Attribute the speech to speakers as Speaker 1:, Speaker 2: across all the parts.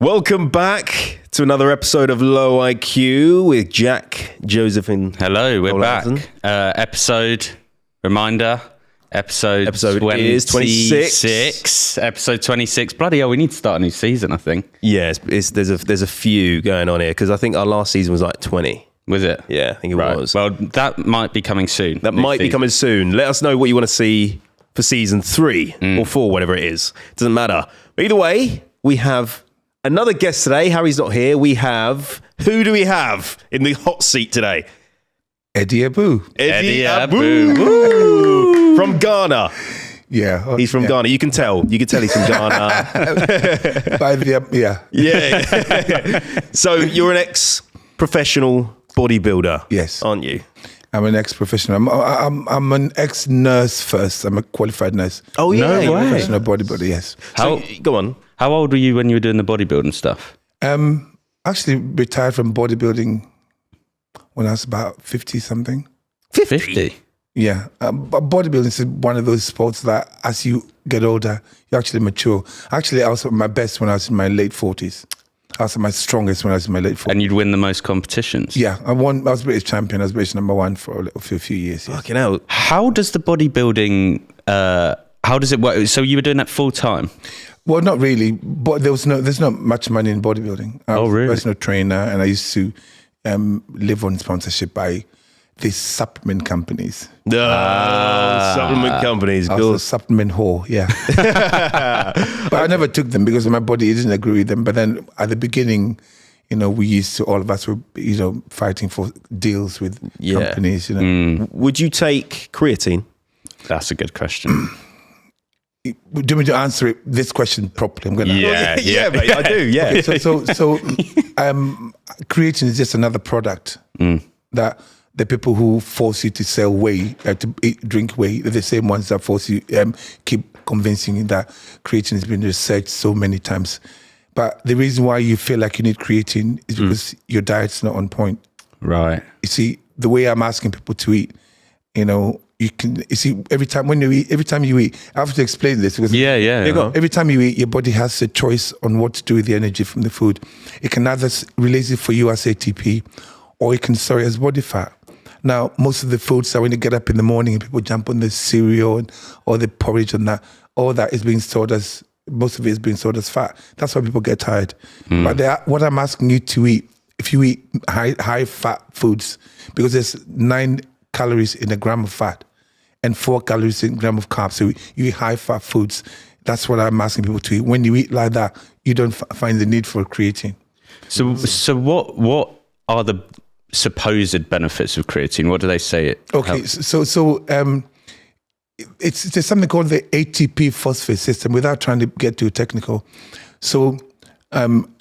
Speaker 1: Welcome back to another episode of Low IQ with Jack, Joseph, and
Speaker 2: Hello, we're
Speaker 1: Olsen.
Speaker 2: back. Episode 26.
Speaker 1: is 26.
Speaker 2: Episode 26. Bloody hell, we need to start a new season, I think.
Speaker 1: Yeah, there's a few going on here because I think our last season was like 20.
Speaker 2: Was it?
Speaker 1: Yeah, I think it was.
Speaker 2: Well, that might be coming soon.
Speaker 1: That might be coming soon. Let us know what you want to see for season 3 or 4, whatever it is. Doesn't matter. But either way, we have another guest today. Harry's not here. Who do we have in the hot seat today?
Speaker 3: Eddie Abbew.
Speaker 2: Eddie Abbew.
Speaker 1: Woo! From Ghana.
Speaker 3: Yeah.
Speaker 1: He's from Ghana. You can tell he's from Ghana. Yeah. So you're an ex-professional bodybuilder.
Speaker 3: Yes.
Speaker 1: Aren't you?
Speaker 3: I'm an ex-professional. I'm an ex-nurse first. I'm a qualified nurse.
Speaker 1: Oh, yeah.
Speaker 2: No
Speaker 1: you're
Speaker 2: way.
Speaker 1: a
Speaker 3: Professional bodybuilder, yes.
Speaker 1: Go on.
Speaker 2: How old were you when you were doing the bodybuilding stuff?
Speaker 3: Actually retired from bodybuilding when I was about 50-something.
Speaker 2: 50?
Speaker 3: Yeah. But bodybuilding is one of those sports that as you get older, you actually mature. Actually, I was at my best when I was in my late 40s. I was at my strongest when I was in my late 40s.
Speaker 2: And you'd win the most competitions?
Speaker 3: Yeah. I was British champion. I was British #1 for a few years. Yes.
Speaker 1: Fucking hell.
Speaker 2: How does the bodybuilding, how does it work? So you were doing that full time?
Speaker 3: Well, not really, but there's not much money in bodybuilding. I was
Speaker 2: really?
Speaker 3: a personal trainer, and I used to live on sponsorship by these supplement companies.
Speaker 1: Supplement companies.
Speaker 3: I was a supplement whore, yeah. But I never took them because my body didn't agree with them. But then at the beginning, all of us were, fighting for deals with companies.
Speaker 1: Would you take creatine?
Speaker 2: That's a good question.
Speaker 3: Do you want me to answer this question properly? I'm gonna.
Speaker 1: Yeah, mate, I do. Yeah.
Speaker 3: Okay, so creatine is just another product that the people who force you to sell whey, drink whey, are the same ones that force you, keep convincing you that creatine has been researched so many times. But the reason why you feel like you need creatine is because your diet's not on point.
Speaker 2: Right.
Speaker 3: You see, the way I'm asking people to eat, every time you eat, I have to explain this because every time you eat, your body has a choice on what to do with the energy from the food. It can either release it for you as ATP, or it can store it as body fat. Now, most of the foods that when you get up in the morning and people jump on the cereal or the porridge and that, all that is being stored as, most of it is being stored as fat. That's why people get tired. But what I'm asking you to eat, if you eat high fat foods, because there's 9 calories in a gram of fat and 4 calories in a gram of carbs. So you eat high fat foods. That's what I'm asking people to eat. When you eat like that, you don't find the need for creatine.
Speaker 2: So what are the supposed benefits of creatine? What do they say it helps?
Speaker 3: There's something called the ATP phosphate system, without trying to get too technical. So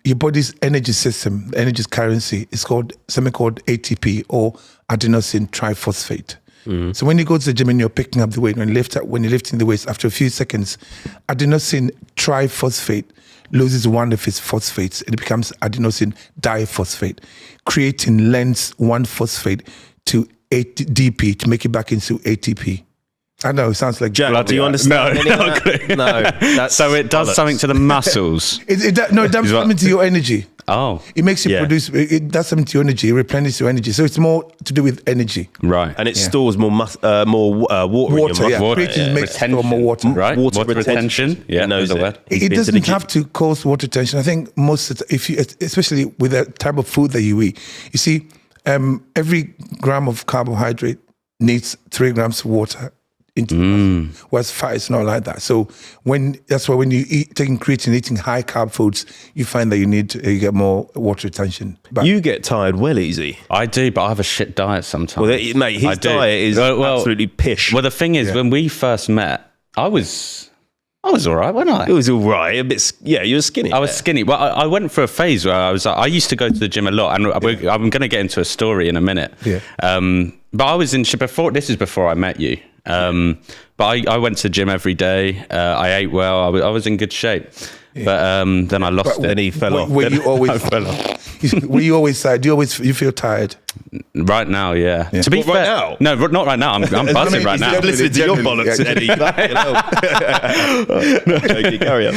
Speaker 3: your body's energy system, energy currency, is something called ATP, or adenosine triphosphate. So when you go to the gym and you're picking up the weight, when you're lifting the weights, after a few seconds, adenosine triphosphate loses one of its phosphates and it becomes adenosine diphosphate. Creatine lends one phosphate to DP to make it back into ATP. I know, it sounds like...
Speaker 1: Jack, do you understand? No.
Speaker 2: So it does something to the muscles.
Speaker 3: It does something to your energy.
Speaker 2: Oh.
Speaker 3: It makes you produce... It does something to your energy. It replenishes your energy. So it's more to do with energy.
Speaker 2: Right.
Speaker 1: And it stores more water in your muscle.
Speaker 3: Creatine makes store more water.
Speaker 2: Right. Water retention. Yeah,
Speaker 1: knows
Speaker 2: the word.
Speaker 3: It doesn't have to cause water retention. I think most of especially with the type of food that you eat, you see, every gram of carbohydrate needs 3 grams of water into the muscle, whereas fat is not like that. So that's why when you taking creatine, eating high carb foods, you find that you get more water retention. But
Speaker 1: you get tired well easy.
Speaker 2: I do, but I have a shit diet sometimes.
Speaker 1: Well, mate, his diet is absolutely pish.
Speaker 2: Well, the thing is, when we first met, I was all right, wasn't I?
Speaker 1: It was all right. A bit, you were skinny.
Speaker 2: I was skinny. Well, I went for a phase where I was like, I used to go to the gym a lot, and I'm going to get into a story in a minute. Yeah. But I was in before. This is before I met you. But I went to the gym every day. I ate well. I was in good shape. Yeah. But then I lost it.
Speaker 1: Then he fell off.
Speaker 3: Were you always? you always tired? Do you feel tired?
Speaker 2: Right now, yeah. To be fair,
Speaker 1: right now?
Speaker 2: No, not right now. I'm buzzing right now.
Speaker 1: Listen to your bollocks, Eddie. No, joking, carry on.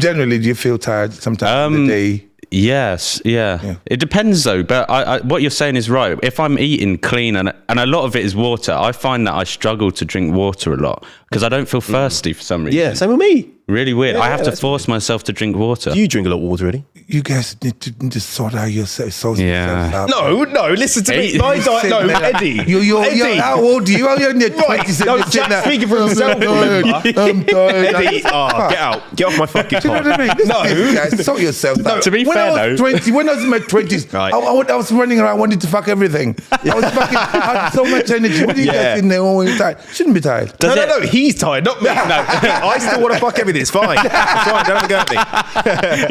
Speaker 3: Generally, do you feel tired sometimes in the day?
Speaker 2: Yes, yeah. It depends though, but I, what you're saying is right. If I'm eating clean and a lot of it is water, I find that I struggle to drink water a lot because I don't feel thirsty for some reason.
Speaker 1: Yeah, same with me.
Speaker 2: Really weird. I have to force myself to drink water.
Speaker 1: Do you drink a lot of water, Eddie?
Speaker 3: You guys need to sort out yourself. Yourself out.
Speaker 1: No, listen to me. My diet, no, Eddie.
Speaker 3: You're how old are you? You're in your 20s.
Speaker 1: No, Jack's speaking for himself.
Speaker 3: I'm tired.
Speaker 1: Eddie, get out. Get off my fucking
Speaker 3: Do you know what I mean?
Speaker 1: No.
Speaker 3: Guys, sort yourself out.
Speaker 2: To be
Speaker 3: when
Speaker 2: fair,
Speaker 3: I was 20, when I was in my 20s,
Speaker 1: right.
Speaker 3: I was running around, wanting to fuck everything. I had so much energy. What do you guys in there all the time? Shouldn't be tired.
Speaker 1: No, he's tired, not me. No, I still want to fuck everything. It's fine. It's fine. Don't go at me.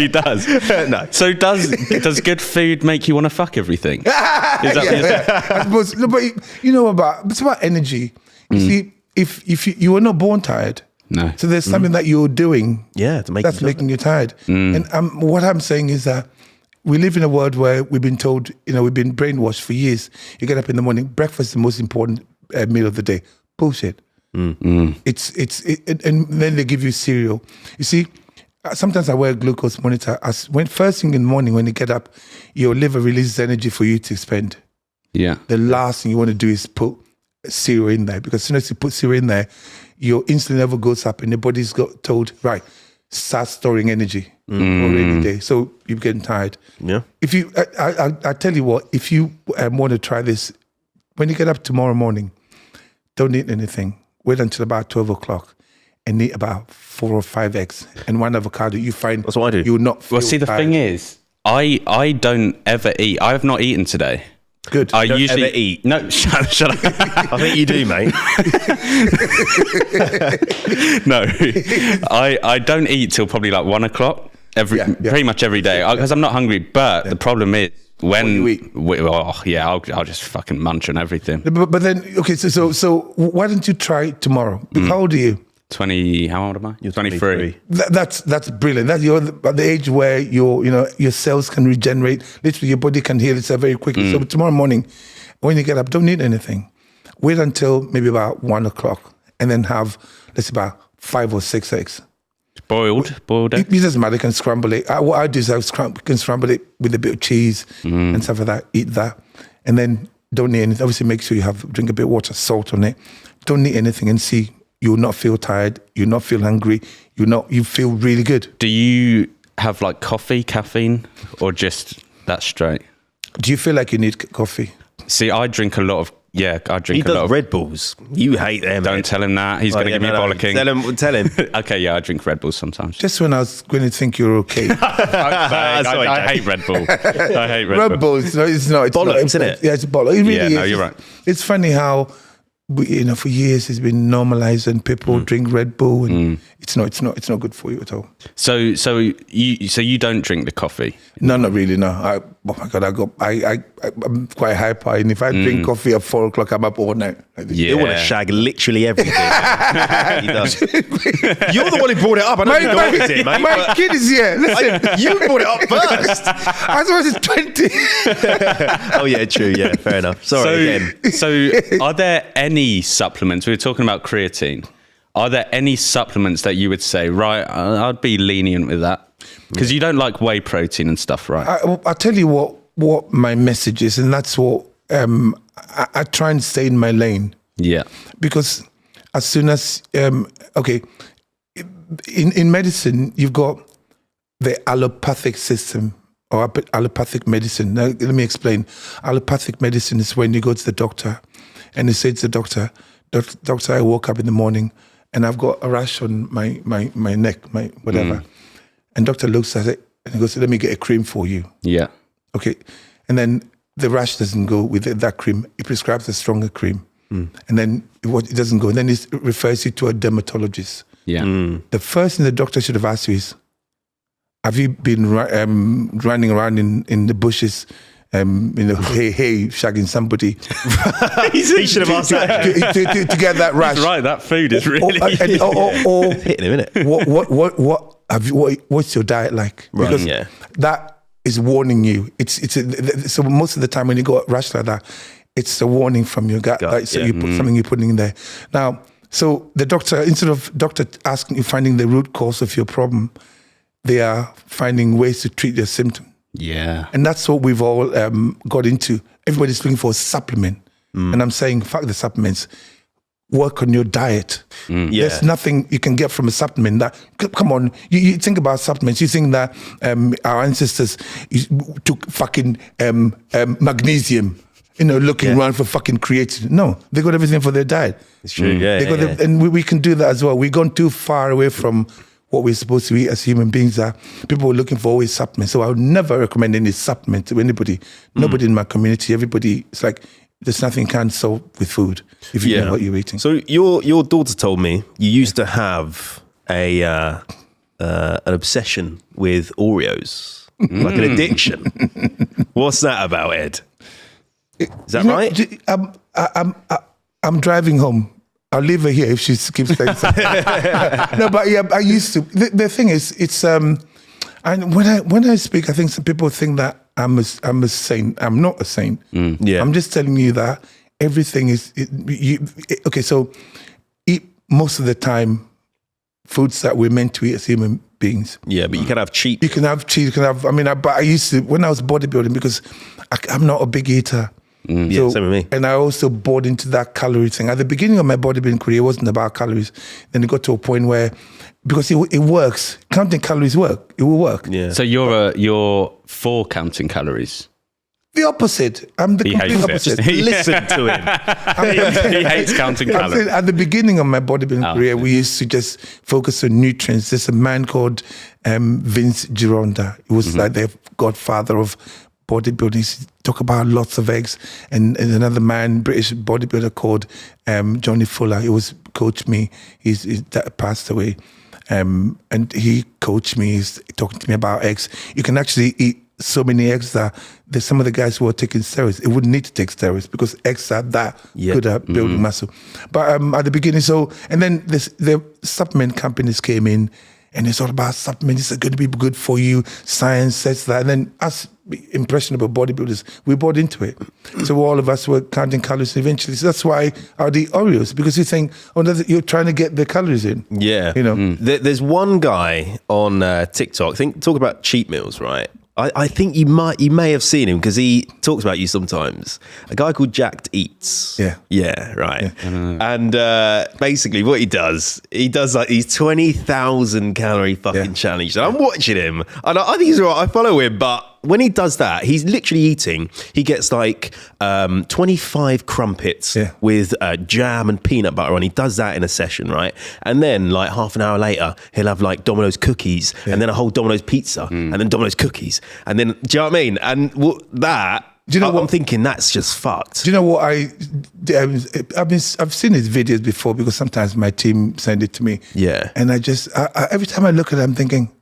Speaker 2: He does.
Speaker 1: No.
Speaker 2: So does good food make you want to fuck everything? Is that what you're saying?
Speaker 3: I suppose, no, but you know it's about energy. You see, if you were not born tired,
Speaker 2: no.
Speaker 3: So there's something that you're doing,
Speaker 1: that's
Speaker 3: making you tired. And what I'm saying is that we live in a world where we've been told, we've been brainwashed for years. You get up in the morning, breakfast is the most important meal of the day. Bullshit. It's and then they give you cereal. You see, sometimes I wear a glucose monitor. First thing in the morning when you get up, your liver releases energy for you to spend.
Speaker 2: Yeah.
Speaker 3: The last thing you want to do is put cereal in there, because as soon as you put cereal in there, your insulin level goes up and the body's got told, right, start storing energy for a rainy day. So you're getting tired.
Speaker 1: Yeah.
Speaker 3: If you, I tell you what, if you want to try this, when you get up tomorrow morning, don't eat anything. Wait until about 12 o'clock and eat about 4 or 5 eggs and 1 avocado. You find
Speaker 1: that's what I do.
Speaker 3: You will not feel
Speaker 2: the
Speaker 3: tired.
Speaker 2: thing is, I don't ever eat. I have not eaten today.
Speaker 3: Good.
Speaker 2: I
Speaker 1: don't
Speaker 2: usually
Speaker 1: ever eat.
Speaker 2: No, shut up.
Speaker 1: I think you do, mate.
Speaker 2: No, I don't eat till probably like 1 o'clock pretty much every day because I'm not hungry. But the problem is when
Speaker 3: you eat.
Speaker 2: I'll just fucking munch on everything.
Speaker 3: But then, okay, so why don't you try tomorrow? How old are you?
Speaker 2: 20. How old am I? You're 23.
Speaker 3: That's brilliant. You're at the age where your cells can regenerate. Literally, your body can heal itself very quickly. So tomorrow morning, when you get up, don't eat anything. Wait until maybe about 1 o'clock, and then have about 5 or 6 eggs. Boiled egg? It doesn't matter. You can scramble it. What I do is can scramble it with a bit of cheese and stuff like that. Eat that, and then don't eat anything. Obviously, make sure you drink a bit of water, salt on it. Don't eat anything, and see. You'll not feel tired. You'll not feel hungry. You feel really good.
Speaker 2: Do you have like coffee, caffeine, or just that straight?
Speaker 3: Do you feel like you need coffee?
Speaker 2: See, I drink a lot of. Yeah, I drink a lot of
Speaker 1: Red Bulls. You hate them.
Speaker 2: Don't tell him that. He's going to give me bollocking.
Speaker 1: Tell him.
Speaker 2: Okay, yeah, I drink Red Bulls sometimes.
Speaker 3: Just when I was going to think you're okay.
Speaker 2: I hate Red Bull. I hate
Speaker 3: Red Bull. It's not. It's
Speaker 1: bollocks, isn't it?
Speaker 3: Yeah, it's bollocks. It really is.
Speaker 2: No, you're right.
Speaker 3: It's funny how. For years it's been normalized and people drink Red Bull and it's not good for you at all.
Speaker 2: So you don't drink the coffee?
Speaker 3: No, not really. No. Oh my God, I'm quite hyper, and if I drink coffee at 4 o'clock, I'm up all night.
Speaker 1: You want to shag literally everything. He does. You're the one who brought it up. I know you know it, mate.
Speaker 3: My kid is here. Listen,
Speaker 1: you brought it up first.
Speaker 3: I thought it was 20.
Speaker 1: Oh yeah, true. Yeah, fair enough. Sorry again.
Speaker 2: So are there any supplements? We were talking about creatine. Are there any supplements that you would say, right, I'd be lenient with that? Because you don't like whey protein and stuff, right?
Speaker 3: I'll tell you what my message is, and that's what I try and stay in my lane.
Speaker 2: Yeah.
Speaker 3: Because as soon as, in medicine, you've got the allopathic system or allopathic medicine. Now, let me explain. Allopathic medicine is when you go to the doctor and you say to the doctor, doctor, I woke up in the morning and I've got a rash on my neck, my whatever. And doctor looks at it and he goes, let me get a cream for you.
Speaker 2: Yeah.
Speaker 3: Okay. And then the rash doesn't go with that cream. He prescribes a stronger cream. And then it doesn't go. And then he refers you to a dermatologist.
Speaker 2: Yeah.
Speaker 3: The first thing the doctor should have asked you is, have you been running around in the bushes, hey, shagging somebody?
Speaker 1: He should have asked that.
Speaker 3: to get that rash.
Speaker 2: That's right, that food is really...
Speaker 1: Hitting him, innit?
Speaker 3: What's your diet like?
Speaker 1: Right,
Speaker 3: because that is warning you. So most of the time when you go rash like that, it's a warning from your gut. So you put something you're putting in there. Now, so the doctor, instead of asking you, finding the root cause of your problem, they are finding ways to treat your symptom.
Speaker 2: Yeah.
Speaker 3: And that's what we've all got into. Everybody's looking for a supplement. And I'm saying, fuck the supplements. Work on your diet. There's nothing you can get from a supplement. Come on, you think about supplements. You think that our ancestors took fucking magnesium, looking around for fucking creatine. No, they got everything for their diet.
Speaker 1: It's true.
Speaker 3: And we can do that as well. We've gone too far away from what we're supposed to eat as human beings. People are looking for always supplements. So I would never recommend any supplement to anybody. Nobody in my community. Everybody, it's like, there's nothing you can't solve with food if you know what you're eating.
Speaker 1: So your daughter told me you used to have an obsession with Oreos, like an addiction. What's that about, Ed? Is that right?
Speaker 3: I'm driving home. I'll leave her here if she keeps saying something. No, but yeah, I used to. The thing is, it's and when I speak, I think some people think that I'm a saint. I'm not a saint. I'm just telling you that everything is. Okay, so eat most of the time foods that we're meant to eat as human beings.
Speaker 1: Yeah, but you can have cheap.
Speaker 3: You can have cheap. You can have. But I used to when I was bodybuilding because I'm not a big eater.
Speaker 1: Same with me.
Speaker 3: And I also bought into that calorie thing. At the beginning of my bodybuilding career, it wasn't about calories. Then it got to a point where, because it works, counting calories work. It will work.
Speaker 1: Yeah.
Speaker 2: So you're for counting calories?
Speaker 3: The opposite. I'm the complete opposite.
Speaker 1: Listen to him.
Speaker 2: He hates counting calories.
Speaker 3: At the beginning of my bodybuilding career, we used to just focus on nutrients. There's a man called Vince Gironda. He was like the godfather of bodybuilding. He talk about lots of eggs. And another man, British bodybuilder called Johnny Fuller. He was coached me. He's passed away. And he coached me. He's talking to me about eggs. You can actually eat so many eggs that there's some of the guys who are taking steroids. It wouldn't need to take steroids because eggs are that good at building muscle. But at the beginning, and then the supplement companies came in, and it's all about supplements. It's going to be good for you. Science says that. And then us impressionable bodybuilders, we bought into it. So all of us were counting calories eventually. So that's why I eat Oreos, because you think, you're trying to get the calories in.
Speaker 1: Yeah. There's one guy on TikTok, talk about cheat meals, right? I think you may have seen him because he talks about you sometimes. A guy called Jacked Eats. Yeah, right. Yeah. And basically what he does like these 20,000 calorie fucking challenge. And I'm watching him, and I think he's all right. I follow him, but when he does that, he's literally eating. He gets like 25 crumpets with jam and peanut butter on. He does that in a session, right? And then like half an hour later, he'll have like Domino's cookies and then a whole Domino's pizza and then Domino's cookies. And then, do you know what I mean? And that, do you know what I'm thinking? That's just fucked.
Speaker 3: Do you know what I've seen his videos before because sometimes my team send it to me.
Speaker 1: Yeah.
Speaker 3: And I every time I look at it, I'm thinking,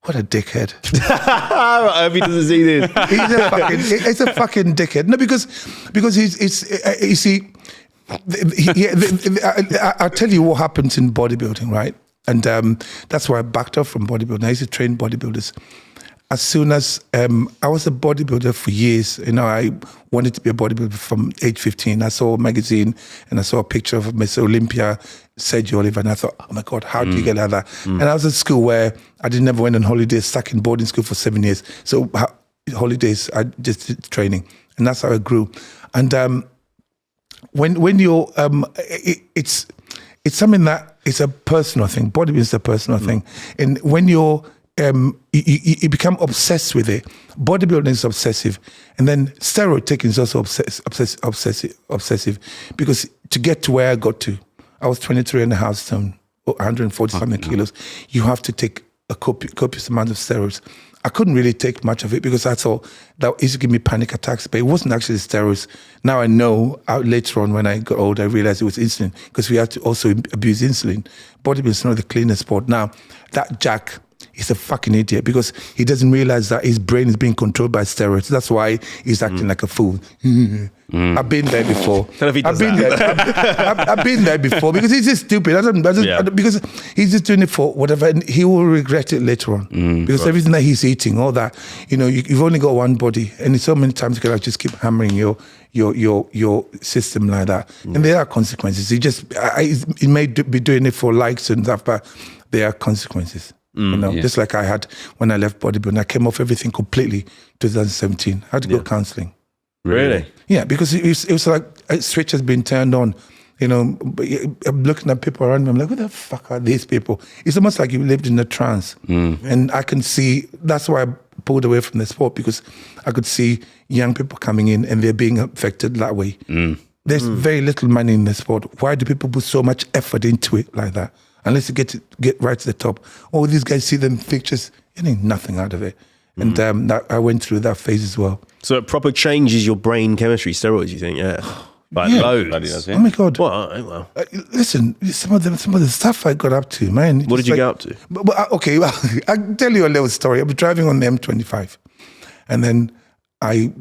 Speaker 3: what a dickhead.
Speaker 1: I hope he doesn't see this.
Speaker 3: He's a fucking dickhead. No, because you see, I'll tell you what happens in bodybuilding, right? And that's why I backed off from bodybuilding. I used to train bodybuilders. As soon as I was a bodybuilder for years, I wanted to be a bodybuilder from age 15. I saw a magazine and I saw a picture of Miss Olympia, Sergio Oliver, and I thought, oh my God, how do you get like that? And I was at school where I never went on holidays, stuck in boarding school for 7 years. So holidays, I just did training, and that's how I grew. And when you're, it's something that is a personal thing. Bodybuilding is a personal thing, and when you're you become obsessed with it. Bodybuilding is obsessive, and then steroid taking is also obsessive. Because to get to where I got to, I was 23.5 stone, 140 something kilos. You have to take a copious amount of steroids. I couldn't really take much of it because I thought that used to give me panic attacks, but it wasn't actually steroids. Now I know, later on when I got older, I realized it was insulin because we had to also abuse insulin. Bodybuilding is not the cleanest sport. Now, that Jack, he's a fucking idiot because he doesn't realize that his brain is being controlled by steroids. That's why he's acting like a fool. I've been there before. I've been there before because he's just stupid. Because he's just doing it for whatever, and he will regret it later on. Because everything that he's eating, all that, you've only got one body, and so many times you can just keep hammering your system like that, and there are consequences. He may be doing it for likes and stuff, but there are consequences. Just like I had when I left bodybuilding. I came off everything completely 2017. I had to go counselling.
Speaker 1: Really?
Speaker 3: Yeah, because it was like a switch has been turned on. I'm looking at people around me. I'm like, who the fuck are these people? It's almost like you lived in a trance. And I can see, that's why I pulled away from the sport, because I could see young people coming in and they're being affected that way. There's very little money in the sport. Why do people put so much effort into it like that? Unless you get right to the top. All these guys see them pictures, you ain't nothing out of it. And I went through that phase as well.
Speaker 1: So it proper changes your brain chemistry, steroids, you think? Yeah. Like loads.
Speaker 3: Oh my God.
Speaker 1: Well.
Speaker 3: Listen, some of the stuff I got up to, man.
Speaker 1: What did you get up to?
Speaker 3: I'll tell you a little story. I was driving on the M25 and then I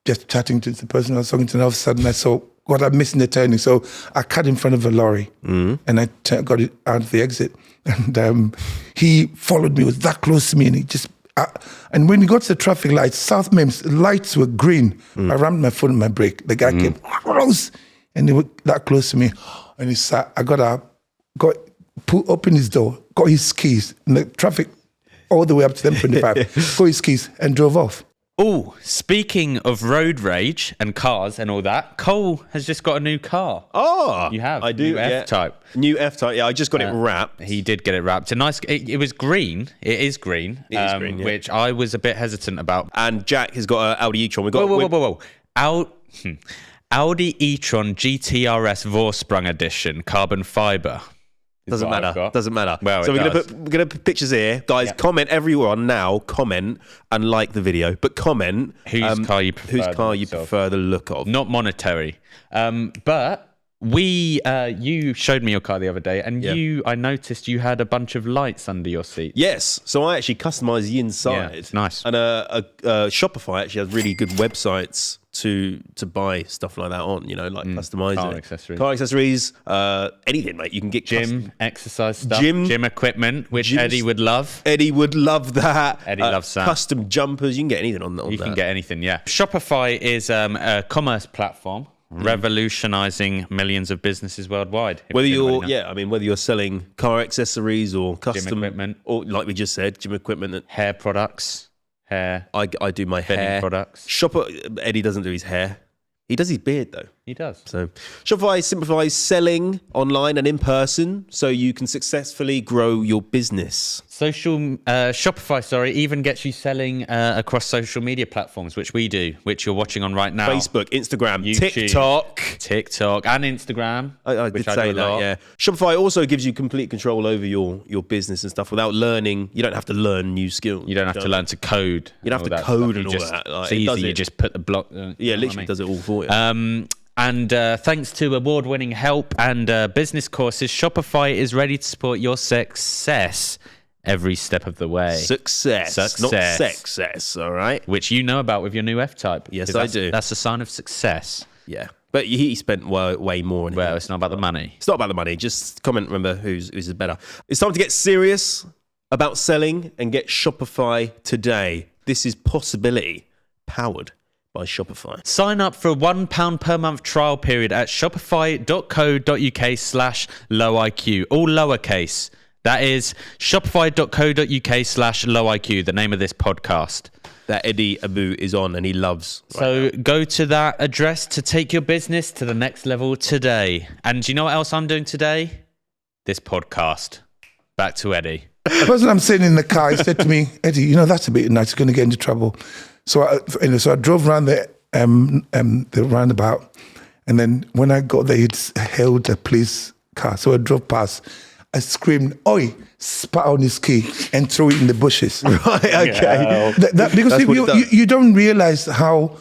Speaker 3: just chatting to the person I was talking to, and all of a sudden I saw what I'm missing the turning. So I cut in front of a lorry and I got it out of the exit. And he followed me, was that close to me, and he just... and when we got to the traffic lights, South Mims, lights were green. I rammed my foot on my brake. The guy came close, and he was that close to me. And he sat. I opened his door, got his keys, and the traffic all the way up to the M25, got his keys, and drove off.
Speaker 2: Oh, speaking of road rage and cars and all that, Cole has just got a new car.
Speaker 1: Oh,
Speaker 2: you have?
Speaker 1: I do.
Speaker 2: New F-Type.
Speaker 1: New F-Type. Yeah, I just got it wrapped.
Speaker 2: He did get it wrapped. It was green. It is green. It is green, which I was a bit hesitant about.
Speaker 1: And Jack has got an Audi e-tron.
Speaker 2: Whoa. Audi e-tron GTRS Vorsprung Edition, carbon fiber.
Speaker 1: Doesn't matter.
Speaker 2: Well,
Speaker 1: so we're gonna put pictures here, guys. Comment, everyone now. Comment and like the video, but comment
Speaker 2: whose car you prefer
Speaker 1: the look of.
Speaker 2: Not monetary, but you showed me your car the other day, and I noticed you had a bunch of lights under your seat.
Speaker 1: Yes, so I actually customized the inside.
Speaker 2: Yeah, it's nice.
Speaker 1: And Shopify actually has really good websites to buy stuff like that on, like customize car accessories, anything, mate. You can get
Speaker 2: gym exercise stuff, gym equipment, which Eddie would love.
Speaker 1: Eddie would love that.
Speaker 2: Eddie loves that.
Speaker 1: Custom jumpers, you can get anything on that.
Speaker 2: You can get anything, yeah. Shopify is a commerce platform revolutionizing millions of businesses worldwide.
Speaker 1: Whether you're selling car accessories or custom
Speaker 2: gym equipment,
Speaker 1: or like we just said, gym equipment,
Speaker 2: hair products.
Speaker 1: I do my hair
Speaker 2: products.
Speaker 1: Eddie doesn't do his hair. He does his beard though.
Speaker 2: He does.
Speaker 1: So Shopify simplifies selling online and in person, so you can successfully grow your business.
Speaker 2: Shopify, even gets you selling across social media platforms, which we do, which you're watching on right now.
Speaker 1: Facebook, Instagram,
Speaker 2: YouTube, TikTok, and Instagram.
Speaker 1: I did say that. Yeah. Shopify also gives you complete control over your business and stuff without learning. You don't have to learn new skills.
Speaker 2: You don't have to learn to code.
Speaker 1: You don't have to code and all that.
Speaker 2: It's easy. You just put the block.
Speaker 1: Literally does it all for you.
Speaker 2: And thanks to award-winning help and business courses, Shopify is ready to support your success every step of the way.
Speaker 1: Success. Not success, all right?
Speaker 2: Which you know about with your new F-Type.
Speaker 1: Yes, I do.
Speaker 2: That's a sign of success.
Speaker 1: Yeah. But he spent way more.
Speaker 2: Well, it's not about the money.
Speaker 1: It's not about the money. Just comment, remember, who's is better. It's time to get serious about selling and get Shopify today. This is Possibility, powered by Shopify.
Speaker 2: Sign up for a £1 per month trial period at shopify.co.uk/lowiq, all lowercase. That is shopify.co.uk/lowiq, the name of this podcast
Speaker 1: that Eddie Abbew is on and he loves.
Speaker 2: So go to that address to take your business to the next level today. And do you know what else I'm doing today? This podcast. Back to Eddie.
Speaker 3: The person I'm sitting in the car, he said to me, Eddie, that's a bit nice. You're going to get into trouble. So I drove around the roundabout, and then when I got there, he'd hailed a police car. So I drove past. I screamed, "Oi!" spat on his key and threw it in the bushes.
Speaker 1: Right, okay.
Speaker 3: Because you don't realize how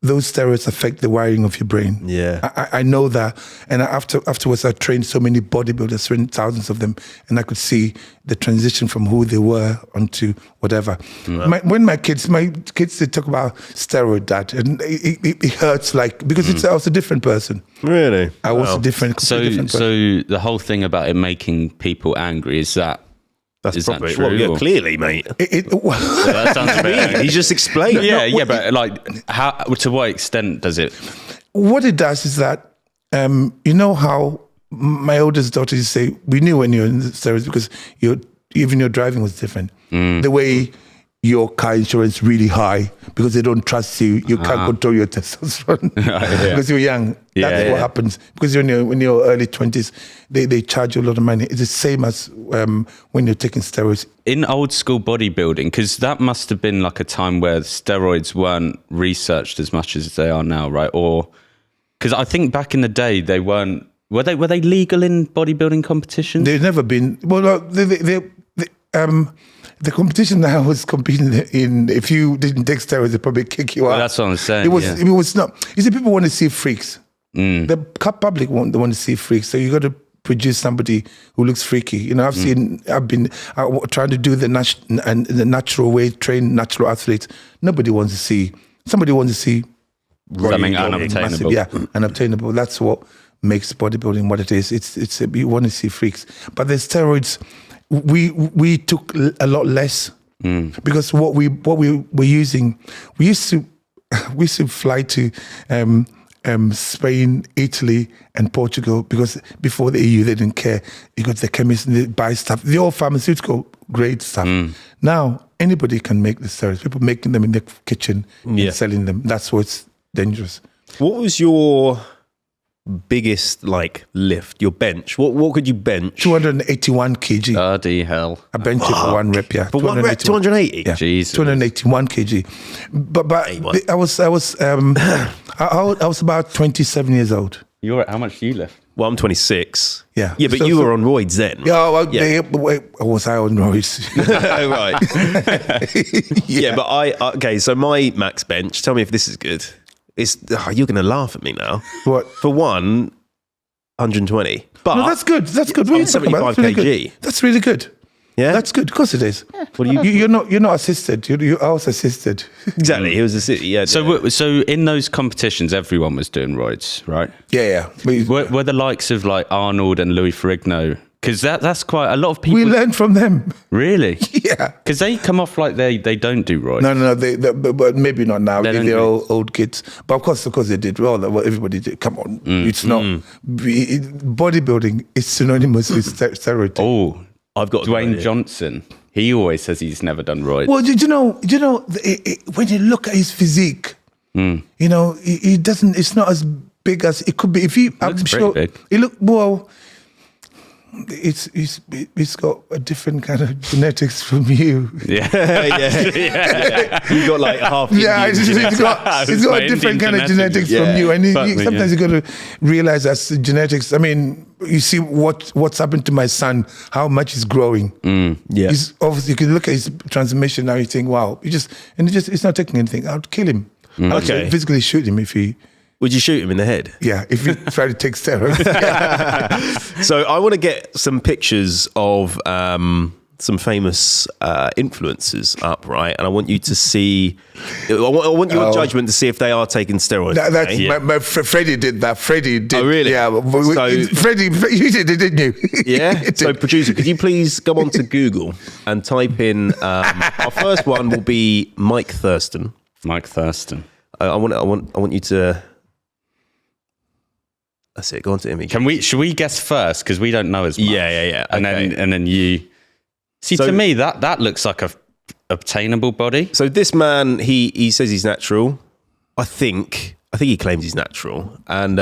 Speaker 3: those steroids affect the wiring of your brain.
Speaker 1: Yeah.
Speaker 3: I know that. And afterwards, I trained so many bodybuilders, trained thousands of them, and I could see the transition from who they were onto whatever. When my kids, they talk about steroid dad, and it hurts, like, because I was a different person.
Speaker 1: Really?
Speaker 3: I was a different person.
Speaker 2: So the whole thing about it making people angry, is that
Speaker 1: probably
Speaker 2: true?
Speaker 1: Well, yeah, clearly, mate.
Speaker 2: That sounds a bit.
Speaker 1: He's just explained.
Speaker 2: But like, how? To what extent does it?
Speaker 3: What it does is that, you know how my oldest daughter used to say, we knew when you're in the steroids because even your driving was different. The way your car insurance really high because they don't trust you. You can't control your testosterone because you're young. That's what happens. Because when you're early 20s, they charge you a lot of money. It's the same as when you're taking steroids.
Speaker 2: In old school bodybuilding, because that must have been like a time where steroids weren't researched as much as they are now, right? Or because I think back in the day they weren't. Were they legal in bodybuilding competitions?
Speaker 3: They've never been. Well, the competition now was competing in. If you didn't take steroids, they probably kick you out.
Speaker 2: That's what I'm saying.
Speaker 3: It was not. You see, people want to see freaks. The public want to see freaks. So you got to produce somebody who looks freaky. You know, I've been trying to do the natural way, train natural athletes. Nobody wants to see. Somebody wants to see
Speaker 2: something unobtainable.
Speaker 3: Massive, unobtainable. That's what makes bodybuilding what it is. It's you want to see freaks. But the steroids, we took a lot less because what we were using, we used to fly to Spain, Italy, and Portugal because before the EU they didn't care. You got the chemists and they buy stuff. The all pharmaceutical grade stuff. Now anybody can make the steroids. People making them in their kitchen and selling them. That's what's dangerous.
Speaker 1: What was your biggest lift, your bench? What could you bench?
Speaker 3: 281 kg.
Speaker 2: Bloody hell.
Speaker 3: I bench it for one rep,
Speaker 1: For one rep, 280?
Speaker 3: Yeah,
Speaker 2: Jesus.
Speaker 3: 281 kg. But I was about 27 years old.
Speaker 2: How much do you lift?
Speaker 1: Well, I'm 26.
Speaker 3: Yeah.
Speaker 1: Yeah, but you were on roids then.
Speaker 3: Yeah, was I on roids?
Speaker 1: Right. Yeah, but okay, so my max bench, tell me if this is good. You're going to laugh at me now.
Speaker 3: What?
Speaker 1: For 120. But
Speaker 3: no, that's good. That's good.
Speaker 1: I'm 75
Speaker 3: really
Speaker 1: kg.
Speaker 3: Good. That's really good.
Speaker 1: Yeah,
Speaker 3: that's good. Of course it is.
Speaker 1: Yeah. What do
Speaker 3: you're not assisted. I was assisted.
Speaker 1: Exactly. He was assisted. Yeah.
Speaker 2: So in those competitions, everyone was doing roids, right?
Speaker 3: Yeah.
Speaker 2: Were the likes of like Arnold and Louis Ferrigno? Because that's quite a lot of people.
Speaker 3: We learned from them.
Speaker 2: Really?
Speaker 3: Yeah.
Speaker 2: Because they come off like they don't do roids.
Speaker 3: No. But maybe not now. They're all old kids. But of course they did. Well, everybody did. Come on. It's not. Bodybuilding is synonymous with steroid.
Speaker 2: Oh, I've got Dwayne Johnson. He always says he's never done roids.
Speaker 3: Well, do you know? When you look at his physique, you know, he doesn't. It's not as big as it could be. If he, I'm sure,
Speaker 2: big.
Speaker 3: He look well. It's got a different kind of genetics from you.
Speaker 2: Yeah.
Speaker 1: You got like half.
Speaker 3: It's got a different kind of genetics from you, and sometimes you got to realize that's genetics. I mean, you see what's happened to my son, how much he's growing. He's obviously, you can look at his transformation now. You think, wow, it's not taking anything. I'd kill him. I'd physically shoot him if he.
Speaker 1: Would you shoot him in the head?
Speaker 3: Yeah, if you try to take steroids.
Speaker 1: So I want to get some pictures of some famous influencers up, right? And I want you to see. I want your judgment to see if they are taking steroids.
Speaker 3: Freddie did that. Freddie did.
Speaker 1: Oh, really?
Speaker 3: Yeah. Freddie, you did it, didn't you?
Speaker 1: Yeah. So, producer, could you please go on to Google and type in? Our first one will be Mike Thurston.
Speaker 2: Mike Thurston.
Speaker 1: I want you to. That's it. Go on to image.
Speaker 2: Should we guess first because we don't know as much?
Speaker 1: Yeah.
Speaker 2: And then you see. To me, that looks like a obtainable body.
Speaker 1: So this man, he says he's natural. I think he claims he's natural, and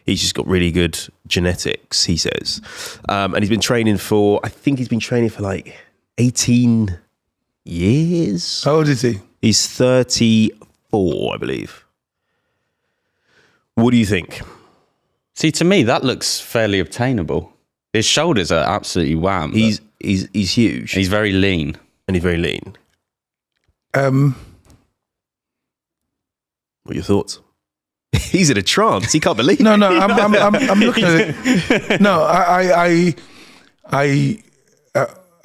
Speaker 1: he's just got really good genetics. He says, and he's been training for. I think he's been training for like 18 years.
Speaker 3: How old is he?
Speaker 1: He's 34, I believe. What do you think?
Speaker 2: See, to me, that looks fairly obtainable. His shoulders are absolutely wham.
Speaker 1: He's huge.
Speaker 2: He's very lean.
Speaker 1: And he's very lean. What are your thoughts? He's in a trance. He can't believe it.
Speaker 3: No, I'm looking at it. No, I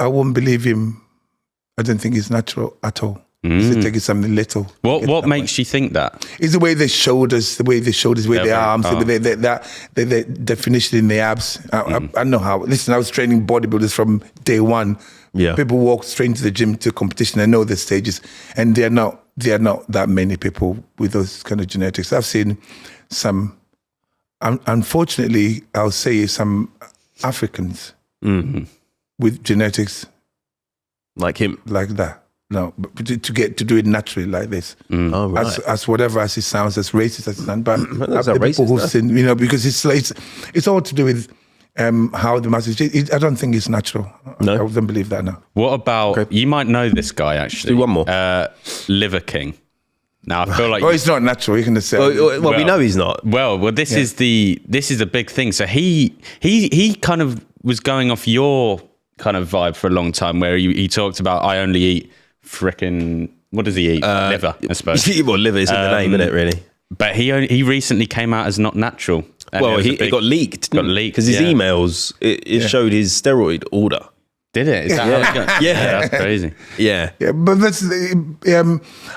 Speaker 3: won't believe him. I don't think it's natural at all. He's taking something little.
Speaker 2: What makes you think that?
Speaker 3: It's the way they showed us, the way the arms, the way the definition in the abs. I know how. Listen, I was training bodybuilders from day one.
Speaker 1: Yeah.
Speaker 3: People walk straight into the gym to competition. I know the stages, and there are not that many people with those kind of genetics. I've seen some, unfortunately, I'll say some Africans with genetics
Speaker 1: like him,
Speaker 3: like that. No, but to get to do it naturally like this,
Speaker 1: oh, right.
Speaker 3: as whatever as it sounds, as racist as it sounds, but
Speaker 1: that's not racist,
Speaker 3: people who've seen, because it's all to do with how the masses. I don't think it's natural.
Speaker 1: No,
Speaker 3: I don't believe that. No.
Speaker 2: What about you? Might know this guy actually.
Speaker 1: Do one more.
Speaker 2: Liver King. Now I feel like
Speaker 3: it's not natural. You can say.
Speaker 1: Well, we know he's not.
Speaker 2: Well, this is a big thing. So he kind of was going off your kind of vibe for a long time, where he talked about I only eat frickin' what does he eat? Liver, I suppose.
Speaker 1: Well, liver is in the name, isn't it? Really.
Speaker 2: But he recently came out as not natural.
Speaker 1: Well, it got leaked. Because his emails it showed his steroid order.
Speaker 2: Did it? Is that how it's going?
Speaker 1: Yeah,
Speaker 2: that's crazy.
Speaker 1: Yeah,
Speaker 3: but that's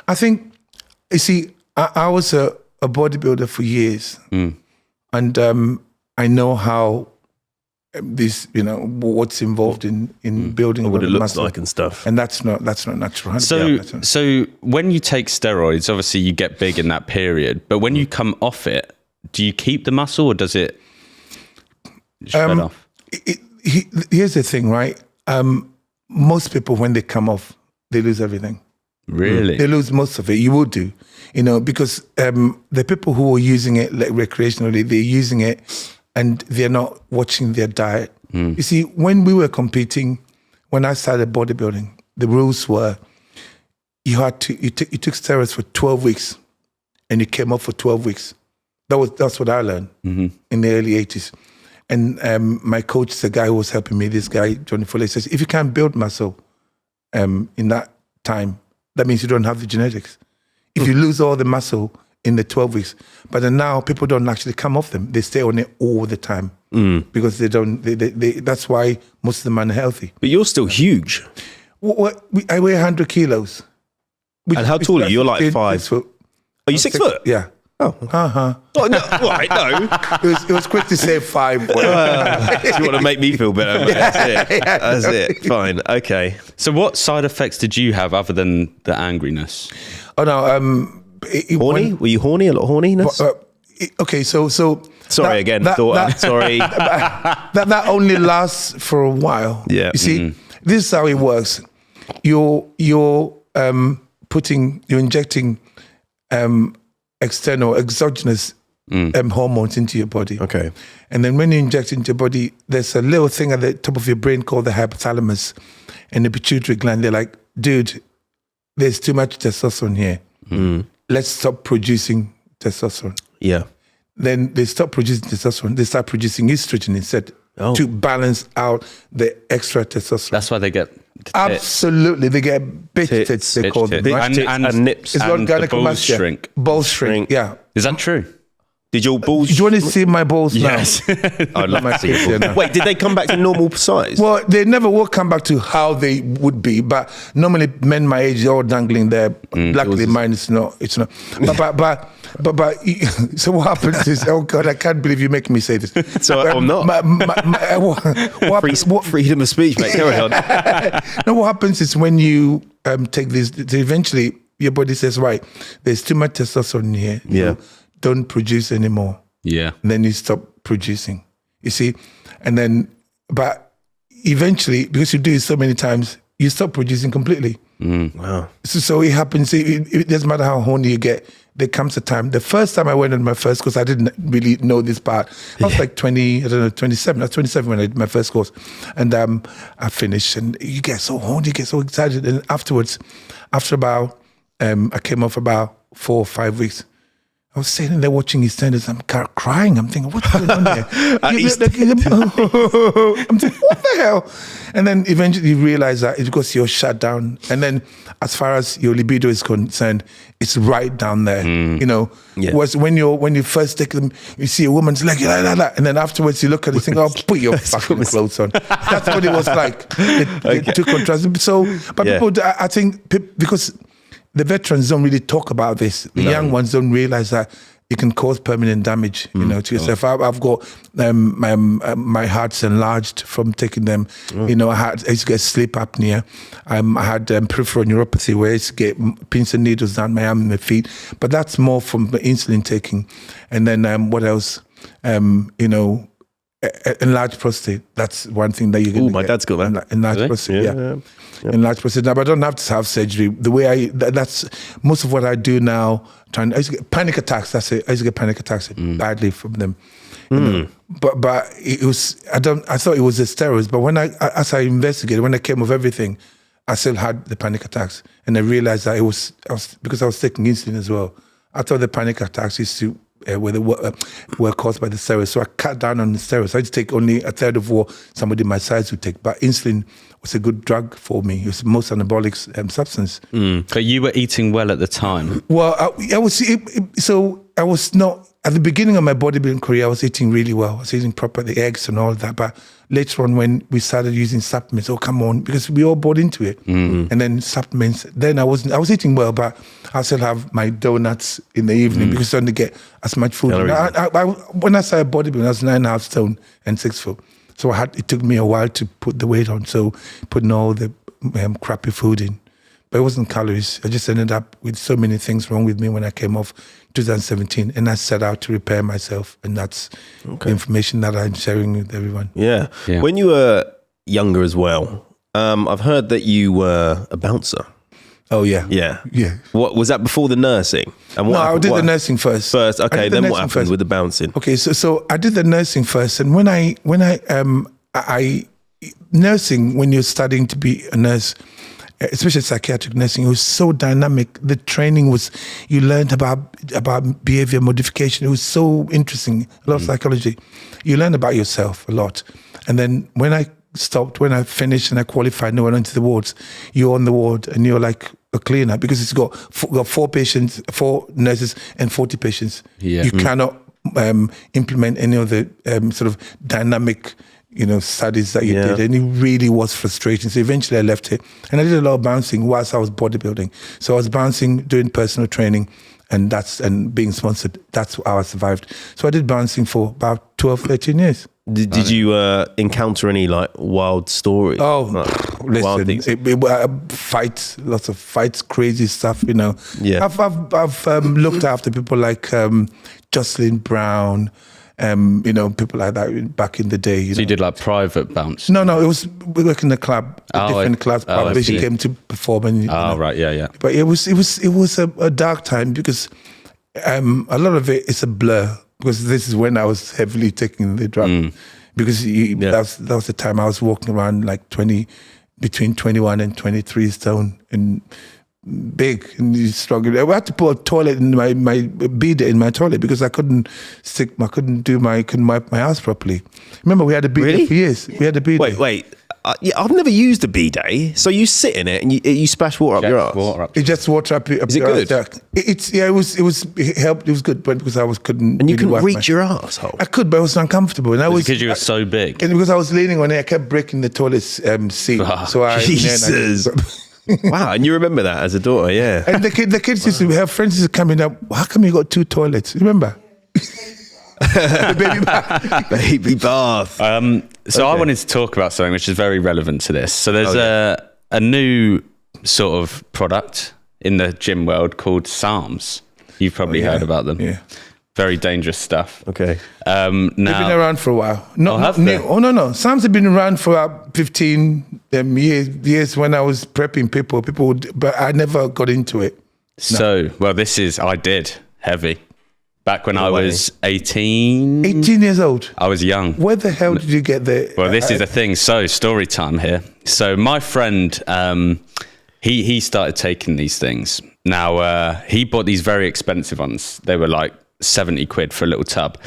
Speaker 3: I think you see, I was a bodybuilder for years, and I know how. This, what's involved in building
Speaker 1: what it looks
Speaker 3: muscle.
Speaker 1: like and stuff,
Speaker 3: and that's not natural.
Speaker 2: So when you take steroids, obviously you get big in that period. But when you come off it, do you keep the muscle or does it shred off?
Speaker 3: Here's the thing, right? Most people when they come off, they lose everything.
Speaker 2: Really,
Speaker 3: they lose most of it. You will do, because the people who are using it like recreationally, they're using it. And they're not watching their diet. You see, when we were competing, when I started bodybuilding, the rules were you took steroids for 12 weeks and you came up for 12 weeks. That's what I learned in the early 80s. And my coach, the guy who was helping me, this guy, Johnny Foley, says, if you can't build muscle in that time, that means you don't have the genetics. If you lose all the muscle in the 12 weeks, but then now people don't actually come off them. They stay on it all the time because they don't. That's why most of them are unhealthy.
Speaker 1: But you're still huge.
Speaker 3: I weigh 100 kilos.
Speaker 1: And how tall are you? You're like 5 foot. Are you 6 foot?
Speaker 3: Yeah.
Speaker 1: Oh. Oh, no, right, no.
Speaker 3: It was quick to say 5.
Speaker 1: You want to make me feel better? That's it. That's it. Fine. Okay.
Speaker 2: So what side effects did you have other than the angriness?
Speaker 3: Oh, no.
Speaker 1: Horny? Were you horny? A lot of horniness?
Speaker 3: Okay, so
Speaker 1: sorry again. Sorry.
Speaker 3: That only lasts for a while.
Speaker 1: Yeah.
Speaker 3: You see, this is how it works. You're injecting exogenous hormones into your body.
Speaker 1: Okay.
Speaker 3: And then when you inject into your body, there's a little thing at the top of your brain called the hypothalamus and the pituitary gland. They're like, dude, there's too much testosterone here. Let's stop producing testosterone.
Speaker 1: Yeah.
Speaker 3: Then they stop producing testosterone. They start producing estrogen instead to balance out the extra testosterone.
Speaker 2: That's why they get
Speaker 3: absolutely. They get bitch tits. They call them
Speaker 1: and nips.
Speaker 3: It's
Speaker 2: and the balls shrink.
Speaker 3: Balls shrink. Yeah.
Speaker 2: Is that true?
Speaker 1: Did your balls?
Speaker 3: Do you want to see my balls
Speaker 1: yes.
Speaker 3: now?
Speaker 1: I'd love to see your balls. Wait, did they come back to normal size?
Speaker 3: Well, they never will come back to how they would be, but normally men my age are all dangling there. Luckily, mine is not. It's not. But so what happens is, oh God, I can't believe you make me say this.
Speaker 1: So I'm not. Freedom of speech, mate. Carry on.
Speaker 3: No, what happens is when you take this, eventually your body says, right, there's too much testosterone here.
Speaker 1: Yeah.
Speaker 3: Don't produce anymore.
Speaker 2: Yeah.
Speaker 3: And then you stop producing. You see? And then, but eventually, because you do it so many times, you stop producing completely.
Speaker 1: Wow.
Speaker 3: So it happens, it doesn't matter how horny you get, there comes a time. The first time I went on my first course, I didn't really know this part. I was like 27. I was 27 when I did my first course. And I finished and you get so horny, you get so excited. And afterwards, after about, I came off about 4 or 5 weeks, I was sitting there watching EastEnders. I'm crying. I'm thinking, what's going on there? I'm thinking, what the hell? And then eventually you realize that it's because you're shut down. And then as far as your libido is concerned, it's right down there. You know, was when you first take them, you see a woman's leg, and then afterwards you look at it and think, oh, put your fucking clothes on. That's what it was like. The two contrasts. So, but people, I think, because the veterans don't really talk about this. The young ones don't realize that it can cause permanent damage, you know, to yourself. I've got my heart's enlarged from taking them. You know, I used to get sleep apnea. I had peripheral neuropathy where I used to get pins and needles down my arm and my feet. But that's more from the insulin taking. And then what else? You know, enlarged prostate. That's one thing that you can.
Speaker 1: Oh, my dad's got that.
Speaker 3: Enlarged prostate, yeah. Enlarged prostate. Now, but I don't have to have surgery. The way that's most of what I do now. I used to get panic attacks. That's it. I used to get panic attacks badly from them. You know? But it was. I thought it was the steroids. But as I investigated, when I came off everything, I still had the panic attacks, and I realized that it was because I was taking insulin as well. I thought the panic attacks used to. Were caused by the steroids. So I cut down on the steroids. I just take only a third of what somebody my size would take. But insulin was a good drug for me. It was the most anabolic substance.
Speaker 2: But you were eating well at the time.
Speaker 3: Well, I was. So I was not at the beginning of my bodybuilding career. I was eating really well. I was eating proper the eggs and all that. But later on, when we started using supplements, come on, because we all bought into it. And then supplements. Then I was eating well, but I still have my donuts in the evening because I don't get as much food. When I started bodybuilding, I was 9.5 stone and 6 foot. So it took me a while to put the weight on. So putting all the crappy food in. But it wasn't calories. I just ended up with so many things wrong with me when I came off 2017. And I set out to repair myself. And that's the information that I'm sharing with everyone.
Speaker 1: Yeah. When you were younger as well, I've heard that you were a bouncer.
Speaker 3: Oh, yeah.
Speaker 1: Yeah.
Speaker 3: Yeah.
Speaker 1: What was that before the nursing? And
Speaker 3: I did the nursing first.
Speaker 1: Okay. Then what happened with the bouncing?
Speaker 3: Okay. So I did the nursing first. And when I nursing, when you're studying to be a nurse, especially psychiatric nursing, it was so dynamic. The training was, you learned about behavior modification. It was so interesting, a lot of psychology. You learn about yourself a lot. And then when I finished and I qualified and I went into the wards, you're on the ward and you're like a cleaner because it's got 4 patients, 4 nurses and 40 patients. Yeah. You cannot implement any of the sort of dynamic studies that you did, and it really was frustrating. So eventually I left it, and I did a lot of bouncing whilst I was bodybuilding. So I was bouncing, doing personal training, and being sponsored. That's how I survived. So I did bouncing for about 12, 13 years.
Speaker 1: Did you encounter any like wild stories?
Speaker 3: Oh, listen, fights, lots of fights, crazy stuff. Yeah. I've looked after people like Jocelyn Brown. People like that back in the day.
Speaker 2: So you did like private bounce?
Speaker 3: No, we work in the club, different clubs. She came to perform. And,
Speaker 2: right, yeah.
Speaker 3: But it was a dark time because a lot of it is a blur. Because this is when I was heavily taking the drug. Because that was the time I was walking around like between 21 and 23 stone and big and struggling. I had to put a toilet in my bidet in my toilet because I couldn't wipe my ass properly. Remember, we had a bidet for years. We had a bidet.
Speaker 1: Wait. I've never used a bidet. So you sit in it and you splash water up your ass.
Speaker 3: It just water up your ass. Is it good? It helped. It was good, but because I couldn't.
Speaker 1: And you couldn't reach your asshole.
Speaker 3: I could, but it was uncomfortable. And
Speaker 2: because you were so big.
Speaker 3: And because I was leaning on it, I kept breaking the toilet seat.
Speaker 1: Jesus. Wow, and you remember that as a daughter, yeah.
Speaker 3: And the kids used to have friends used to come in up. How come you got 2 toilets? Remember?
Speaker 1: Baby bath.
Speaker 2: So I wanted to talk about something which is very relevant to this. So there's a new sort of product in the gym world called SARMs. You've probably heard about them. Yeah. Very dangerous stuff.
Speaker 1: Okay.
Speaker 3: Now they've been around for a while. No. SARMs have been around for about 15 years when I was prepping people. But I never got into it.
Speaker 2: So, I did heavy. Back when I was 18.
Speaker 3: 18 years old?
Speaker 2: I was young.
Speaker 3: Where the hell did you get there?
Speaker 2: Well, this is the thing. So, story time here. So, my friend, he started taking these things. Now, he bought these very expensive ones. They were like 70 quid for a little tub.